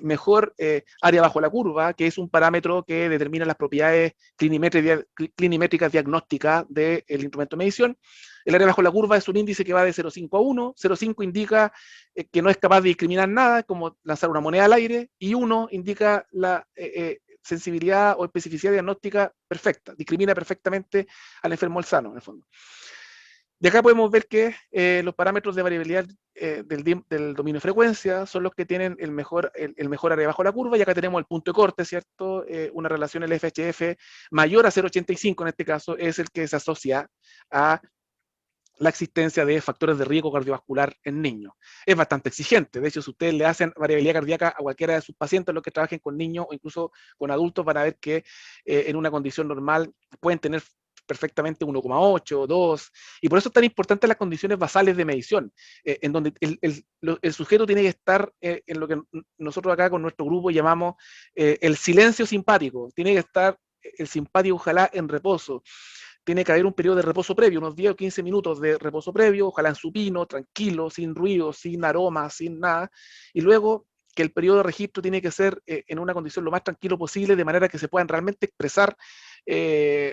mejor área bajo la curva, que es un parámetro que determina las propiedades clinimétricas diagnósticas del instrumento de medición. El área bajo la curva es un índice que va de 0,5 a 1. 0,5 indica que no es capaz de discriminar nada, como lanzar una moneda al aire, y 1 indica la sensibilidad o especificidad diagnóstica perfecta, discrimina perfectamente al enfermo al sano, en el fondo. De acá podemos ver que los parámetros de variabilidad del dominio de frecuencia son los que tienen el mejor área bajo la curva, y acá tenemos el punto de corte, ¿cierto? Una relación LFHF mayor a 0,85 en este caso es el que se asocia a la existencia de factores de riesgo cardiovascular en niños. Es bastante exigente. De hecho, si ustedes le hacen variabilidad cardíaca a cualquiera de sus pacientes, los que trabajen con niños o incluso con adultos, van a ver que en una condición normal pueden tener perfectamente 1,8, 2, y por eso es tan importante las condiciones basales de medición, en donde el sujeto tiene que estar en lo que nosotros acá con nuestro grupo llamamos el silencio simpático, tiene que estar el simpático ojalá en reposo, tiene que haber un periodo de reposo previo, unos 10 o 15 minutos de reposo previo, ojalá en supino, tranquilo, sin ruido, sin aroma, sin nada, y luego que el periodo de registro tiene que ser en una condición lo más tranquilo posible, de manera que se puedan realmente expresar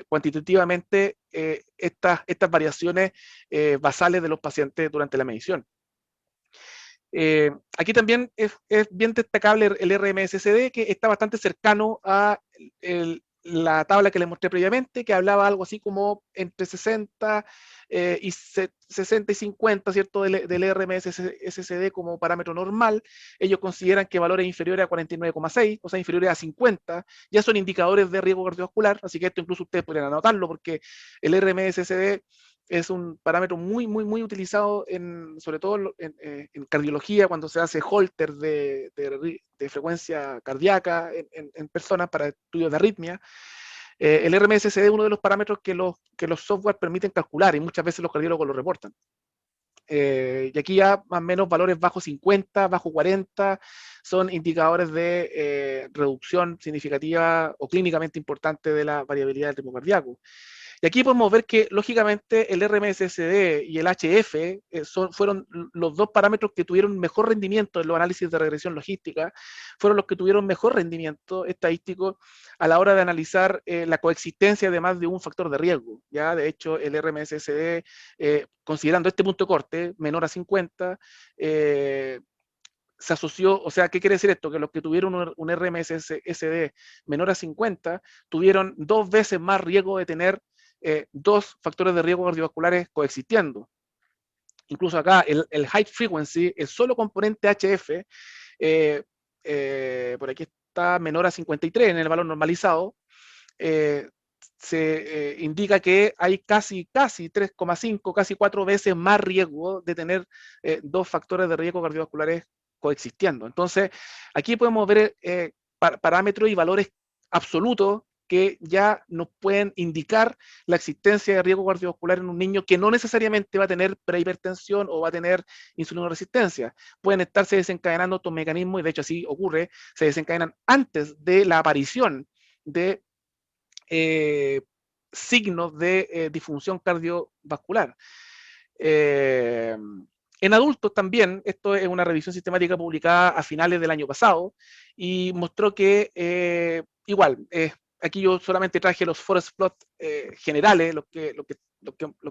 cuantitativamente estas variaciones basales de los pacientes durante la medición. Aquí también es bien destacable el RMSSD, que está bastante cercano a la tabla que les mostré previamente, que hablaba algo así como entre 60 y 60 y 50, ¿cierto?, del RMSSD como parámetro normal. Ellos consideran que valores inferiores a 49,6, o sea, inferiores a 50, ya son indicadores de riesgo cardiovascular, así que esto incluso ustedes podrían anotarlo, porque el RMSSD es un parámetro muy utilizado sobre todo en cardiología, cuando se hace holter de frecuencia cardíaca en personas para estudios de arritmia. El RMSSD es uno de los parámetros que los software permiten calcular, y muchas veces los cardiólogos lo reportan. Y aquí ya más o menos valores bajo 50, bajo 40 son indicadores de reducción significativa o clínicamente importante de la variabilidad del ritmo cardíaco. Y aquí podemos ver que, lógicamente, el RMSSD y el HF fueron los dos parámetros que tuvieron mejor rendimiento en los análisis de regresión logística, fueron los que tuvieron mejor rendimiento estadístico a la hora de analizar la coexistencia de más de un factor de riesgo. ¿ya? De hecho, el RMSSD, considerando este punto de corte, menor a 50, se asoció, o sea, ¿qué quiere decir esto? Que los que tuvieron un RMSSD menor a 50 tuvieron 2 veces más riesgo de tener 2 factores de riesgo cardiovasculares coexistiendo. Incluso acá el high frequency, el solo componente HF, por aquí está menor a 53 en el valor normalizado, se indica que hay casi 3,5, casi 4 veces más riesgo de tener dos factores de riesgo cardiovasculares coexistiendo. Entonces, aquí podemos ver parámetros y valores absolutos que ya nos pueden indicar la existencia de riesgo cardiovascular en un niño que no necesariamente va a tener prehipertensión o va a tener insulinoresistencia. Pueden estarse desencadenando estos mecanismos, y de hecho así ocurre, se desencadenan antes de la aparición de signos de disfunción cardiovascular. En adultos también, esto es una revisión sistemática publicada a finales del año pasado y mostró que igual, aquí yo solamente traje los forest plot generales, los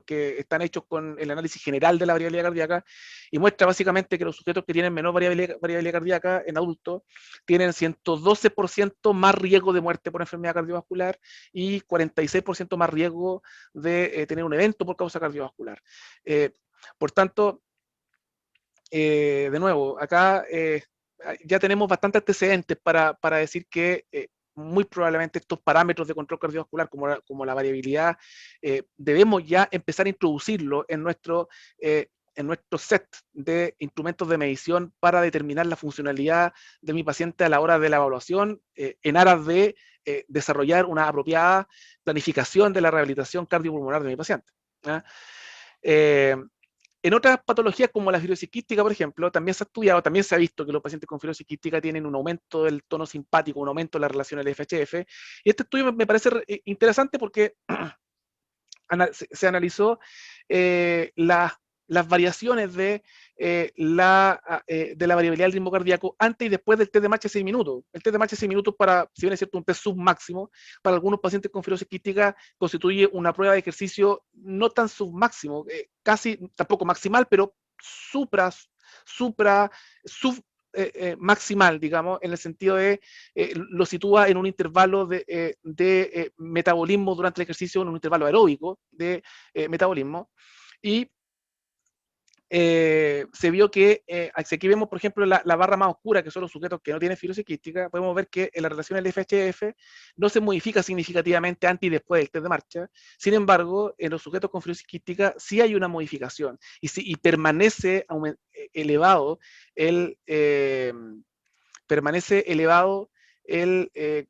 que están hechos con el análisis general de la variabilidad cardíaca, y muestra básicamente que los sujetos que tienen menor variabilidad cardíaca en adultos tienen 112% más riesgo de muerte por enfermedad cardiovascular y 46% más riesgo de tener un evento por causa cardiovascular. Por tanto, de nuevo, acá ya tenemos bastantes antecedentes para decir que muy probablemente estos parámetros de control cardiovascular, como la variabilidad, debemos ya empezar a introducirlo en nuestro set de instrumentos de medición para determinar la funcionalidad de mi paciente a la hora de la evaluación, en aras de desarrollar una apropiada planificación de la rehabilitación cardiopulmonar de mi paciente. En otras patologías como la fibrosis quística, por ejemplo, también se ha estudiado, también se ha visto que los pacientes con fibrosis quística tienen un aumento del tono simpático, un aumento de la relación LFHF. Y este estudio me parece interesante porque se analizó las variaciones de la variabilidad del ritmo cardíaco antes y después del test de marcha de 6 minutos. El test de marcha de 6 minutos, si bien es cierto un test submáximo, para algunos pacientes con fibrosis quística constituye una prueba de ejercicio no tan submáximo, casi tampoco maximal, pero sub maximal, digamos, en el sentido de lo sitúa en un intervalo de metabolismo durante el ejercicio, en un intervalo aeróbico de metabolismo, y se vio que, aquí vemos, por ejemplo, la barra más oscura, que son los sujetos que no tienen fibrosis quística, podemos ver que en la relación LFHF no se modifica significativamente antes y después del test de marcha. Sin embargo, en los sujetos con fibrosis quística sí hay una modificación y permanece elevado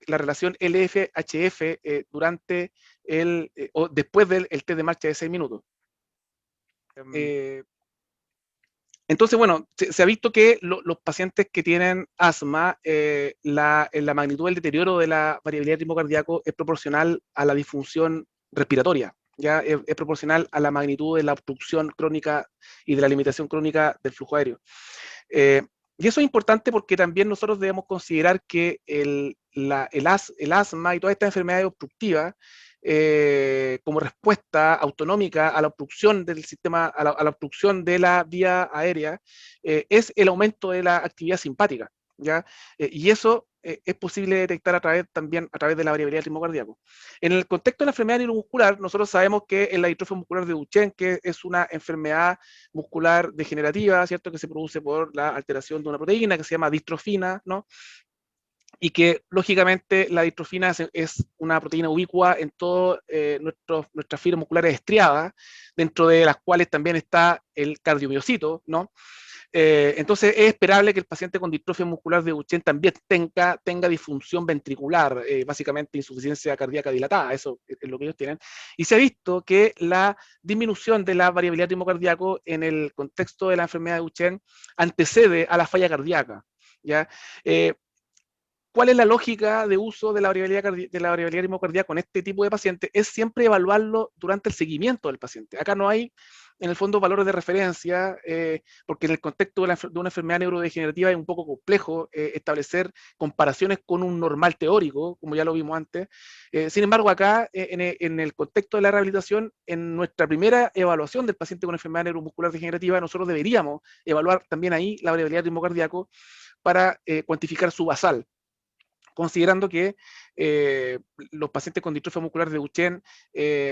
la relación LF-HF durante o después del test de marcha de 6 minutos. Entonces, bueno, se ha visto que los pacientes que tienen asma, la magnitud del deterioro de la variabilidad del ritmo cardíaco es proporcional a la disfunción respiratoria, ya es proporcional a la magnitud de la obstrucción crónica y de la limitación crónica del flujo aéreo. Y eso es importante porque también nosotros debemos considerar que el asma y todas estas enfermedades obstructivas, como respuesta autonómica a la obstrucción del sistema, a la obstrucción de la vía aérea, es el aumento de la actividad simpática, ¿ya? Y eso es posible detectar también a través de la variabilidad del ritmo cardíaco. En el contexto de la enfermedad neuromuscular, nosotros sabemos que en la distrofia muscular de Duchenne, que es una enfermedad muscular degenerativa, ¿cierto?, que se produce por la alteración de una proteína que se llama distrofina, ¿no?, y que lógicamente la distrofina es una proteína ubicua en todas nuestras fibras musculares estriadas, dentro de las cuales también está el cardiomiocito, ¿no? Entonces es esperable que el paciente con distrofia muscular de Duchenne también tenga disfunción ventricular, básicamente insuficiencia cardíaca dilatada, eso es lo que ellos tienen. Y se ha visto que la disminución de la variabilidad del ritmo cardíaco en el contexto de la enfermedad de Duchenne antecede a la falla cardíaca, ¿ya? ¿Cuál es la lógica de uso de la variabilidad del ritmo cardíaco con este tipo de pacientes? Es siempre evaluarlo durante el seguimiento del paciente. Acá no hay, en el fondo, valores de referencia, porque en el contexto de una enfermedad neurodegenerativa es un poco complejo establecer comparaciones con un normal teórico, como ya lo vimos antes. Sin embargo, acá, en el contexto de la rehabilitación, en nuestra primera evaluación del paciente con enfermedad neuromuscular degenerativa, nosotros deberíamos evaluar también ahí la variabilidad del ritmo cardíaco para cuantificar su basal. considerando que los pacientes con distrofia muscular de Duchenne,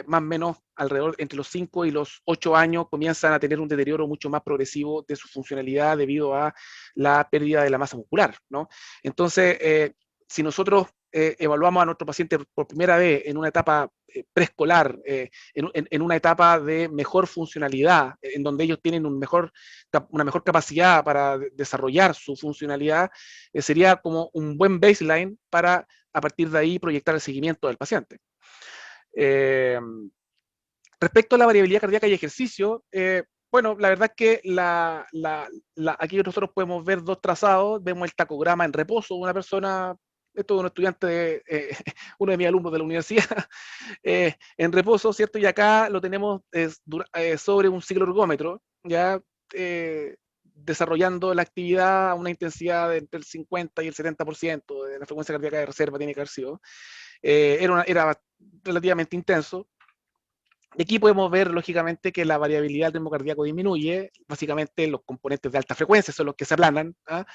más o menos alrededor entre los 5 y los 8 años, comienzan a tener un deterioro mucho más progresivo de su funcionalidad debido a la pérdida de la masa muscular, ¿no? Entonces, si nosotros evaluamos a nuestro paciente por primera vez en una etapa preescolar, en una etapa de mejor funcionalidad, en donde ellos tienen una mejor capacidad para desarrollar su funcionalidad, sería como un buen baseline para a partir de ahí proyectar el seguimiento del paciente. Respecto a la variabilidad cardíaca y ejercicio, bueno, la verdad es que aquí nosotros podemos ver dos trazados, vemos el tacograma en reposo de una persona, esto es un estudiante, uno de mis alumnos de la universidad, en reposo, ¿cierto? Y acá lo tenemos sobre un cicloergómetro, ya desarrollando la actividad a una intensidad de entre el 50 y el 70% de la frecuencia cardíaca de reserva tiene que haber sido. Era relativamente intenso. Y aquí podemos ver, lógicamente, que la variabilidad del ritmo cardíaco disminuye, básicamente los componentes de alta frecuencia son los que se aplanan. ¿Ah?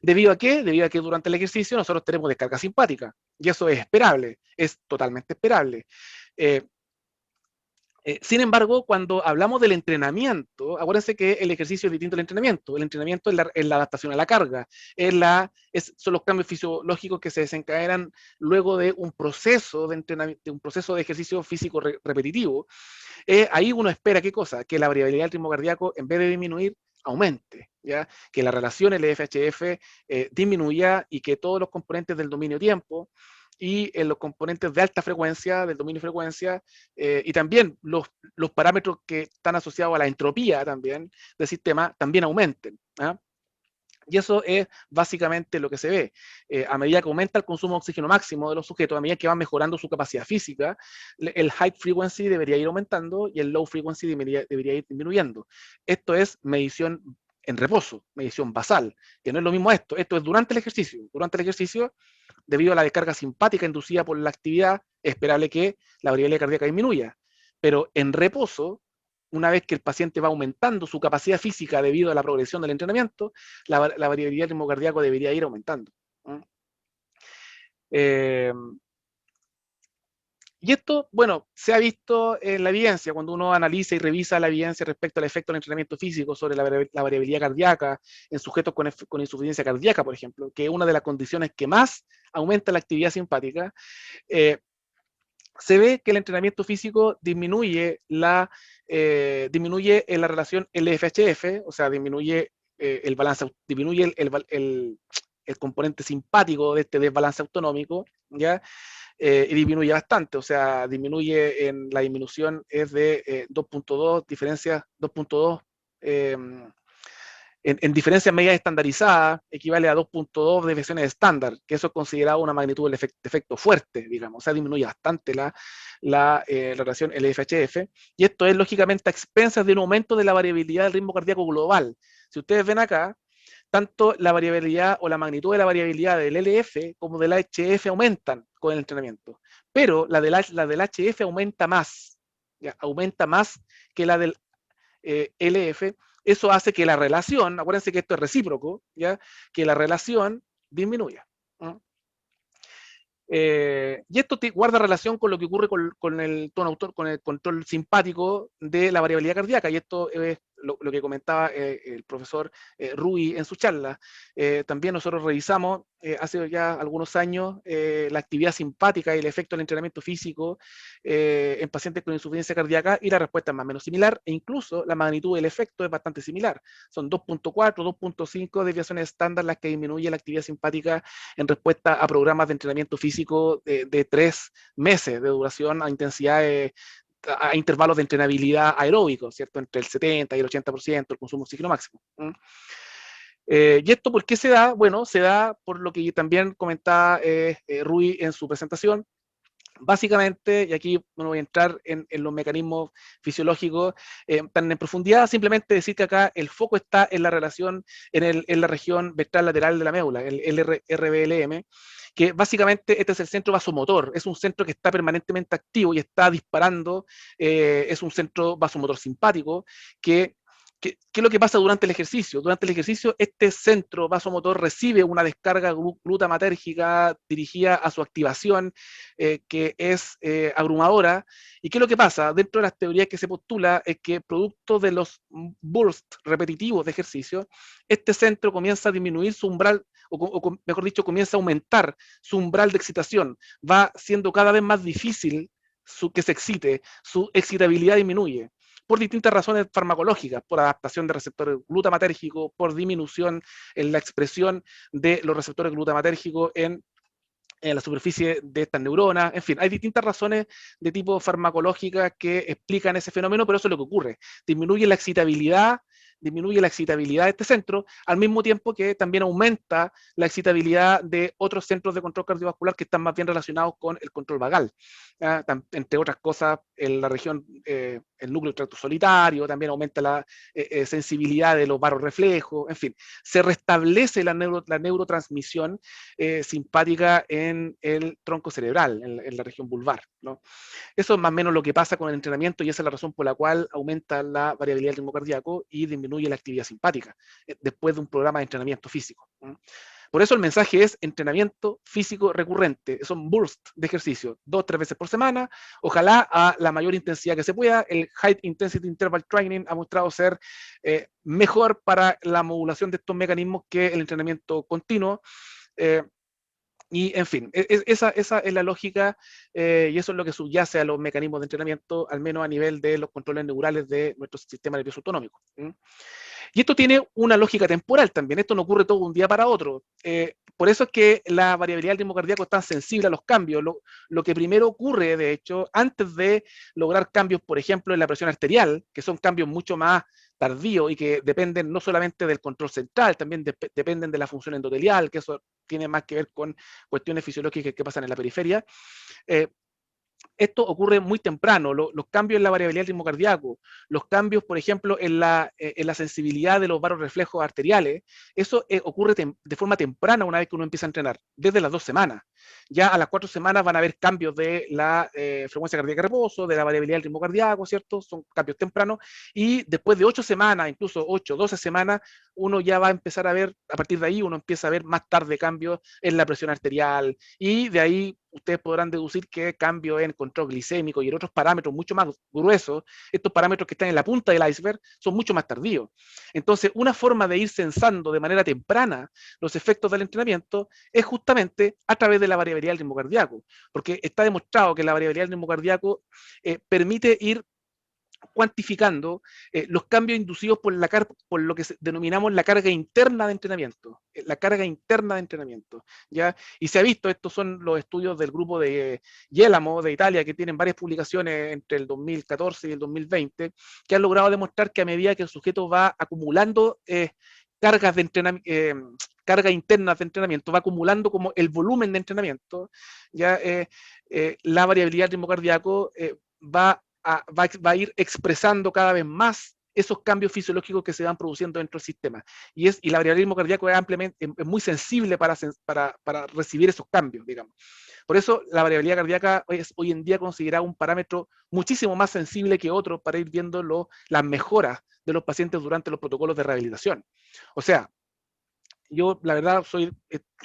¿Debido a qué? Debido a que durante el ejercicio nosotros tenemos descarga simpática, y eso es esperable, es totalmente esperable. Sin embargo, cuando hablamos del entrenamiento, acuérdense que el ejercicio es distinto al entrenamiento. El entrenamiento es la adaptación a la carga, son los cambios fisiológicos que se desencadenan luego de un proceso de entrenamiento, de un proceso de ejercicio físico repetitivo. Ahí uno espera, ¿qué cosa? Que la variabilidad del ritmo cardíaco, en vez de disminuir, aumente, ¿ya? Que la relación LFHF disminuya y que todos los componentes del dominio tiempo y los componentes de alta frecuencia, del dominio frecuencia, y también los parámetros que están asociados a la entropía también del sistema, también aumenten. ¿Ah? Y eso es básicamente lo que se ve. A medida que aumenta el consumo de oxígeno máximo de los sujetos, a medida que van mejorando su capacidad física, el high frequency debería ir aumentando y el low frequency debería ir disminuyendo. Esto es medición en reposo, medición basal, que no es lo mismo esto. Esto es durante el ejercicio. Durante el ejercicio, debido a la descarga simpática inducida por la actividad, es esperable que la variabilidad cardíaca disminuya. Pero en reposo, una vez que el paciente va aumentando su capacidad física debido a la progresión del entrenamiento, la variabilidad del ritmo cardíaco debería ir aumentando. Y esto, bueno, se ha visto en la evidencia, cuando uno analiza y revisa la evidencia respecto al efecto del entrenamiento físico sobre la variabilidad cardíaca en sujetos con insuficiencia cardíaca, por ejemplo, que es una de las condiciones que más aumenta la actividad simpática. Se ve que el entrenamiento físico disminuye en la relación LFHF, o sea, disminuye el balance, disminuye el componente simpático de este desbalance autonómico, ¿ya? Y disminuye bastante, o sea, la disminución es de 2.2, diferencia 2.2, en diferencias medias estandarizadas, equivale a 2.2 desviaciones estándar, que eso es considerado una magnitud del efecto fuerte, digamos, o sea, disminuye bastante la relación LFHF, y esto es lógicamente a expensas de un aumento de la variabilidad del ritmo cardíaco global. Si ustedes ven acá, tanto la variabilidad o la magnitud de la variabilidad del LF como del HF aumentan con el entrenamiento, pero la del HF aumenta más, ¿ya? Aumenta más que la del LF. Eso hace que la relación, acuérdense que esto es recíproco, ¿ya? Que la relación disminuya. ¿No? Y esto guarda relación con lo que ocurre con el tono autor, con el control simpático de la variabilidad cardíaca, y esto es lo que comentaba el profesor Rui en su charla. También nosotros revisamos hace ya algunos años la actividad simpática y el efecto del entrenamiento físico en pacientes con insuficiencia cardíaca, y la respuesta es más o menos similar, e incluso la magnitud del efecto es bastante similar. Son 2.4, 2.5 desviaciones estándar las que disminuye la actividad simpática en respuesta a programas de entrenamiento físico de 3 meses de duración a intensidades, a intervalos de entrenabilidad aeróbicos, ¿cierto? Entre el 70 y el 80% el consumo de oxígeno máximo. ¿Y esto por qué se da? Bueno, se da por lo que también comentaba Rui en su presentación. Básicamente, y aquí no voy a entrar en los mecanismos fisiológicos tan en profundidad, simplemente decir que acá el foco está en la relación, en la región ventral lateral de la médula, el RBLM, que básicamente este es el centro vasomotor, es un centro que está permanentemente activo y está disparando, es un centro vasomotor simpático que ¿Qué es lo que pasa durante el ejercicio? Durante el ejercicio, este centro vasomotor recibe una descarga glutamatérgica dirigida a su activación, que es abrumadora. ¿Y qué es lo que pasa? Dentro de las teorías que se postula es que producto de los bursts repetitivos de ejercicio, este centro comienza a disminuir su umbral, o mejor dicho, comienza a aumentar su umbral de excitación. Va siendo cada vez más difícil que se excite, su excitabilidad disminuye por distintas razones farmacológicas, por adaptación de receptores glutamatérgicos, por disminución en la expresión de los receptores glutamatérgicos en la superficie de estas neuronas. En fin, hay distintas razones de tipo farmacológicas que explican ese fenómeno, pero eso es lo que ocurre. Disminuye la excitabilidad de este centro, al mismo tiempo que también aumenta la excitabilidad de otros centros de control cardiovascular que están más bien relacionados con el control vagal. Entre otras cosas, en la región, el núcleo tracto solitario, también aumenta la sensibilidad de los varorreflejos, en fin, se restablece la neurotransmisión simpática en el tronco cerebral, en la región vulvar, ¿no? Eso es más o menos lo que pasa con el entrenamiento y esa es la razón por la cual aumenta la variabilidad del ritmo cardíaco y disminuye la actividad simpática después de un programa de entrenamiento físico. Por eso el mensaje es entrenamiento físico recurrente. Son bursts de ejercicio, 2-3 veces por semana, ojalá a la mayor intensidad que se pueda. El High Intensity Interval Training ha mostrado ser mejor para la modulación de estos mecanismos que el entrenamiento continuo. Y, en fin, esa es la lógica y eso es lo que subyace a los mecanismos de entrenamiento, al menos a nivel de los controles neurales de nuestro sistema nervioso autonómico. Y esto tiene una lógica temporal también, esto no ocurre todo de un día para otro. Por eso es que la variabilidad del ritmo cardíaco es tan sensible a los cambios. Lo que primero ocurre, de hecho, antes de lograr cambios, por ejemplo, en la presión arterial, que son cambios mucho más tardíos y que dependen no solamente del control central, también dependen de la función endotelial, que eso tiene más que ver con cuestiones fisiológicas que pasan en la periferia. Esto ocurre muy temprano, los cambios en la variabilidad del ritmo cardíaco, los cambios, por ejemplo, en la sensibilidad de los varorreflejos arteriales, eso ocurre de forma temprana una vez que uno empieza a entrenar, desde las 2 semanas. Ya a las 4 semanas van a haber cambios de la frecuencia cardíaca de reposo, de la variabilidad del ritmo cardíaco, ¿cierto? Son cambios tempranos, y después de 8 semanas, incluso 8, 12 semanas, uno ya va a empezar a ver, a partir de ahí uno empieza a ver más tarde cambios en la presión arterial, y de ahí ustedes podrán deducir que cambio en control glicémico y en otros parámetros mucho más gruesos, estos parámetros que están en la punta del iceberg, son mucho más tardíos. Entonces, una forma de ir censando de manera temprana los efectos del entrenamiento es justamente a través de la variabilidad del ritmo cardíaco, porque está demostrado que la variabilidad del ritmo cardíaco permite ir cuantificando los cambios inducidos por lo que denominamos la carga interna de entrenamiento, la carga interna de entrenamiento, ¿ya? Y se ha visto, estos son los estudios del grupo de Yelamo de Italia, que tienen varias publicaciones entre el 2014 y el 2020, que han logrado demostrar que a medida que el sujeto va acumulando cargas de entrenamiento, cargas internas de entrenamiento, va acumulando como el volumen de entrenamiento, ya la variabilidad del ritmo cardíaco va a ir expresando cada vez más esos cambios fisiológicos que se van produciendo dentro del sistema. Y la variabilidad del ritmo cardíaco es muy sensible para recibir esos cambios, digamos. Por eso la variabilidad cardíaca es hoy en día considerada un parámetro muchísimo más sensible que otros para ir viendo las mejoras de los pacientes durante los protocolos de rehabilitación. O sea, yo la verdad soy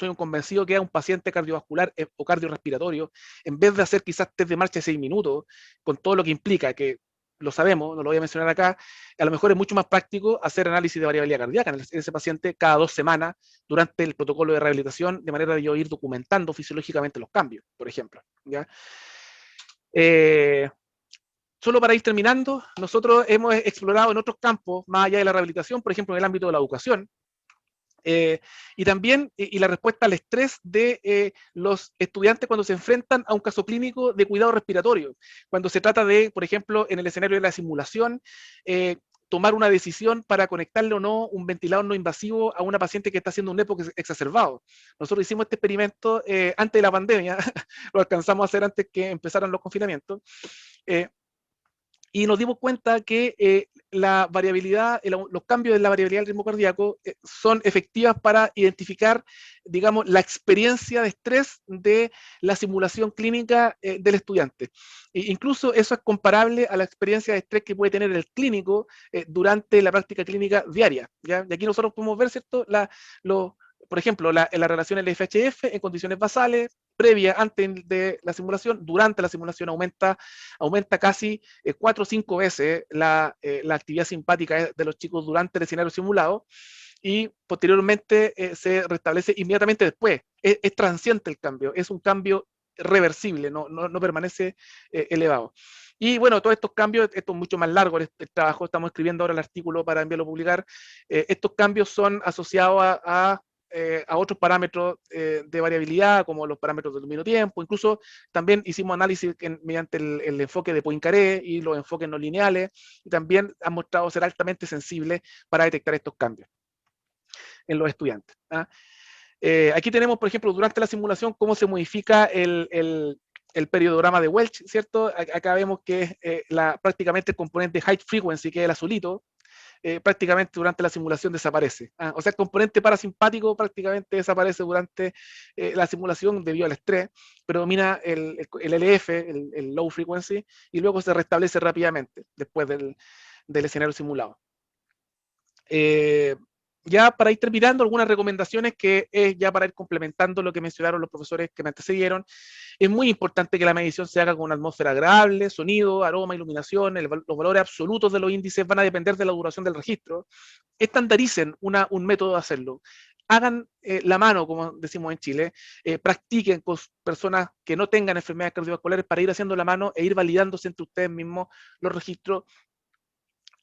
un convencido que a un paciente cardiovascular o cardiorrespiratorio, en vez de hacer quizás test de marcha de 6 minutos, con todo lo que implica, que lo sabemos, no lo voy a mencionar acá, a lo mejor es mucho más práctico hacer análisis de variabilidad cardíaca en ese paciente cada 2 semanas durante el protocolo de rehabilitación, de manera de yo ir documentando fisiológicamente los cambios, por ejemplo, ¿ya? Solo para ir terminando, nosotros hemos explorado en otros campos, más allá de la rehabilitación, por ejemplo, en el ámbito de la educación, y también la respuesta al estrés de los estudiantes cuando se enfrentan a un caso clínico de cuidado respiratorio, cuando se trata de, por ejemplo, en el escenario de la simulación, tomar una decisión para conectarle o no un ventilador no invasivo a una paciente que está haciendo un EPOC exacerbado. Nosotros hicimos este experimento antes de la pandemia, lo alcanzamos a hacer antes que empezaran los confinamientos, y nos dimos cuenta que la variabilidad, los cambios en la variabilidad del ritmo cardíaco son efectivas para identificar, digamos, la experiencia de estrés de la simulación clínica del estudiante. Incluso eso es comparable a la experiencia de estrés que puede tener el clínico durante la práctica clínica diaria, ¿ya? Y aquí nosotros podemos ver, ¿cierto?, por ejemplo, la relación LFHF en condiciones basales, previa, antes de la simulación, durante la simulación aumenta casi 4 o 5 veces la actividad simpática de los chicos durante el escenario simulado, y posteriormente se restablece inmediatamente después. Es transiente el cambio, es un cambio reversible, no permanece elevado. Y bueno, todos estos cambios, esto es mucho más largo el trabajo, estamos escribiendo ahora el artículo para enviarlo a publicar, estos cambios son asociados a otros parámetros de variabilidad, como los parámetros del lumino-tiempo. Incluso también hicimos análisis mediante el enfoque de Poincaré y los enfoques no lineales, y también han mostrado ser altamente sensibles para detectar estos cambios en los estudiantes. Aquí tenemos, por ejemplo, durante la simulación, cómo se modifica el periodograma de Welch, ¿cierto? Acá vemos que prácticamente el componente height frequency, que es el azulito, prácticamente durante la simulación desaparece. O sea, el componente parasimpático prácticamente desaparece durante la simulación debido al estrés, predomina el LF, el low frequency, y luego se restablece rápidamente después del escenario simulado. Ya para ir terminando, algunas recomendaciones que es ya para ir complementando lo que mencionaron los profesores que me antecedieron. Es muy importante que la medición se haga con una atmósfera agradable, sonido, aroma, iluminación. Los valores absolutos de los índices van a depender de la duración del registro. Estandaricen un método de hacerlo. Hagan la mano, como decimos en Chile, practiquen con personas que no tengan enfermedades cardiovasculares para ir haciendo la mano e ir validándose entre ustedes mismos los registros.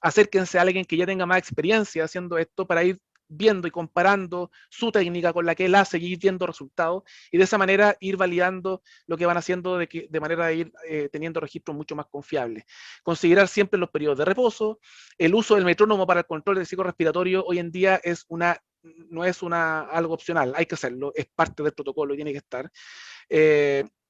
Acérquense a alguien que ya tenga más experiencia haciendo esto para ir viendo y comparando su técnica con la que él hace y ir viendo resultados, y de esa manera ir validando lo que van haciendo de manera de ir teniendo registros mucho más confiables. Considerar siempre los periodos de reposo. El uso del metrónomo para el control del ciclo respiratorio hoy en día no es algo opcional, hay que hacerlo, es parte del protocolo y tiene que estar.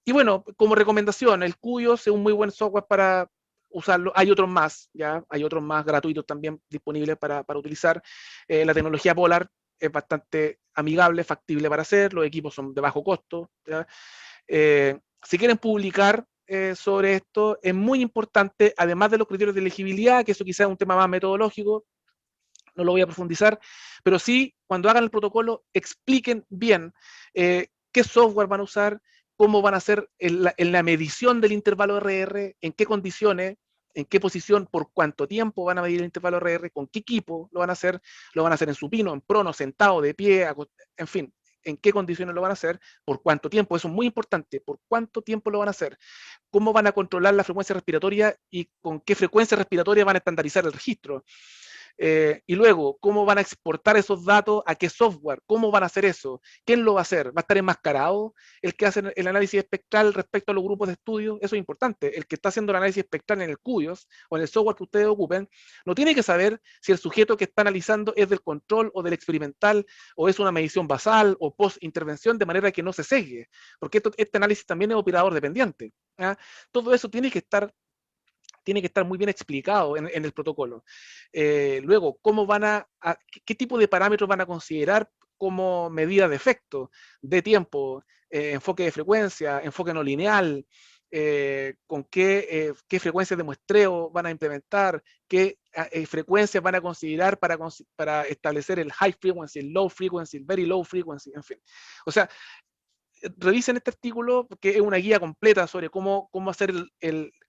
Y bueno, como recomendación, el QoS es un muy buen software para usarlo. Hay otros más, ya hay otros más gratuitos también disponibles para utilizar. La tecnología Polar es bastante amigable, factible para hacer, los equipos son de bajo costo, ¿ya? Si quieren publicar sobre esto, es muy importante, además de los criterios de elegibilidad, que eso quizás es un tema más metodológico, no lo voy a profundizar, pero sí, cuando hagan el protocolo, expliquen bien qué software van a usar, cómo van a hacer en la medición del intervalo RR, en qué condiciones, en qué posición, por cuánto tiempo van a medir el intervalo RR, con qué equipo lo van a hacer en supino, en prono, sentado, de pie, en fin, en qué condiciones lo van a hacer, por cuánto tiempo, eso es muy importante, por cuánto tiempo lo van a hacer, cómo van a controlar la frecuencia respiratoria y con qué frecuencia respiratoria van a estandarizar el registro. Y luego, ¿cómo van a exportar esos datos? ¿A qué software? ¿Cómo van a hacer eso? ¿Quién lo va a hacer? ¿Va a estar enmascarado el que hace el análisis espectral respecto a los grupos de estudio? Eso es importante. El que está haciendo el análisis espectral en el QoS o en el software que ustedes ocupen, no tiene que saber si el sujeto que está analizando es del control o del experimental, o es una medición basal o post-intervención, de manera que no se sesgue, porque este análisis también es operador dependiente. Todo eso tiene que estar muy bien explicado en el protocolo. Luego, ¿qué tipo de parámetros van a considerar como medida de efecto, de tiempo, enfoque de frecuencia, enfoque no lineal, con qué frecuencias de muestreo van a implementar, qué frecuencias van a considerar para establecer el high frequency, el low frequency, el very low frequency, en fin. O sea, revisen este artículo, que es una guía completa sobre cómo hacer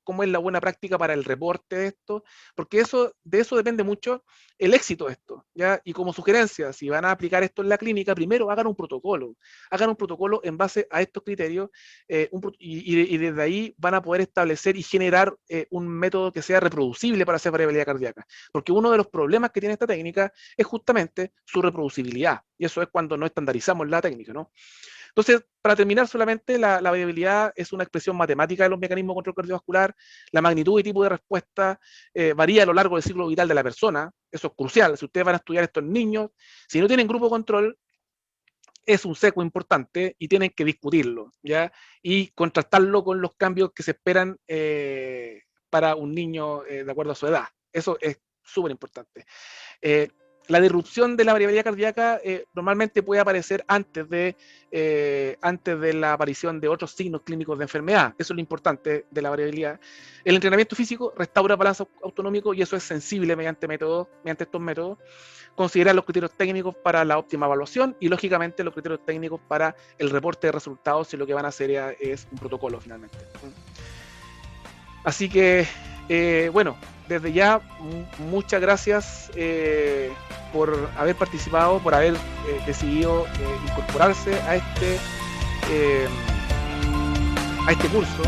cómo es la buena práctica para el reporte de esto, porque de eso depende mucho el éxito de esto, ¿ya? Y como sugerencia, si van a aplicar esto en la clínica, primero hagan un protocolo en base a estos criterios, y desde ahí van a poder establecer y generar un método que sea reproducible para hacer variabilidad cardíaca, porque uno de los problemas que tiene esta técnica es justamente su reproducibilidad, y eso es cuando no estandarizamos la técnica, ¿no? Entonces, para terminar, solamente la variabilidad es una expresión matemática de los mecanismos de control cardiovascular. La magnitud y tipo de respuesta varía a lo largo del ciclo vital de la persona. Eso es crucial. Si ustedes van a estudiar esto en niños, si no tienen grupo control, es un seco importante y tienen que discutirlo, ¿ya? Y contrastarlo con los cambios que se esperan para un niño de acuerdo a su edad. Eso es súper importante. La disrupción de la variabilidad cardíaca normalmente puede aparecer antes de la aparición de otros signos clínicos de enfermedad. Eso es lo importante de la variabilidad. El entrenamiento físico restaura balance autonómico y eso es sensible mediante estos métodos. Considerar los criterios técnicos para la óptima evaluación y, lógicamente, los criterios técnicos para el reporte de resultados, si lo que van a hacer es un protocolo finalmente. Así que, bueno, desde ya, muchas gracias por haber participado, por haber decidido incorporarse a este curso.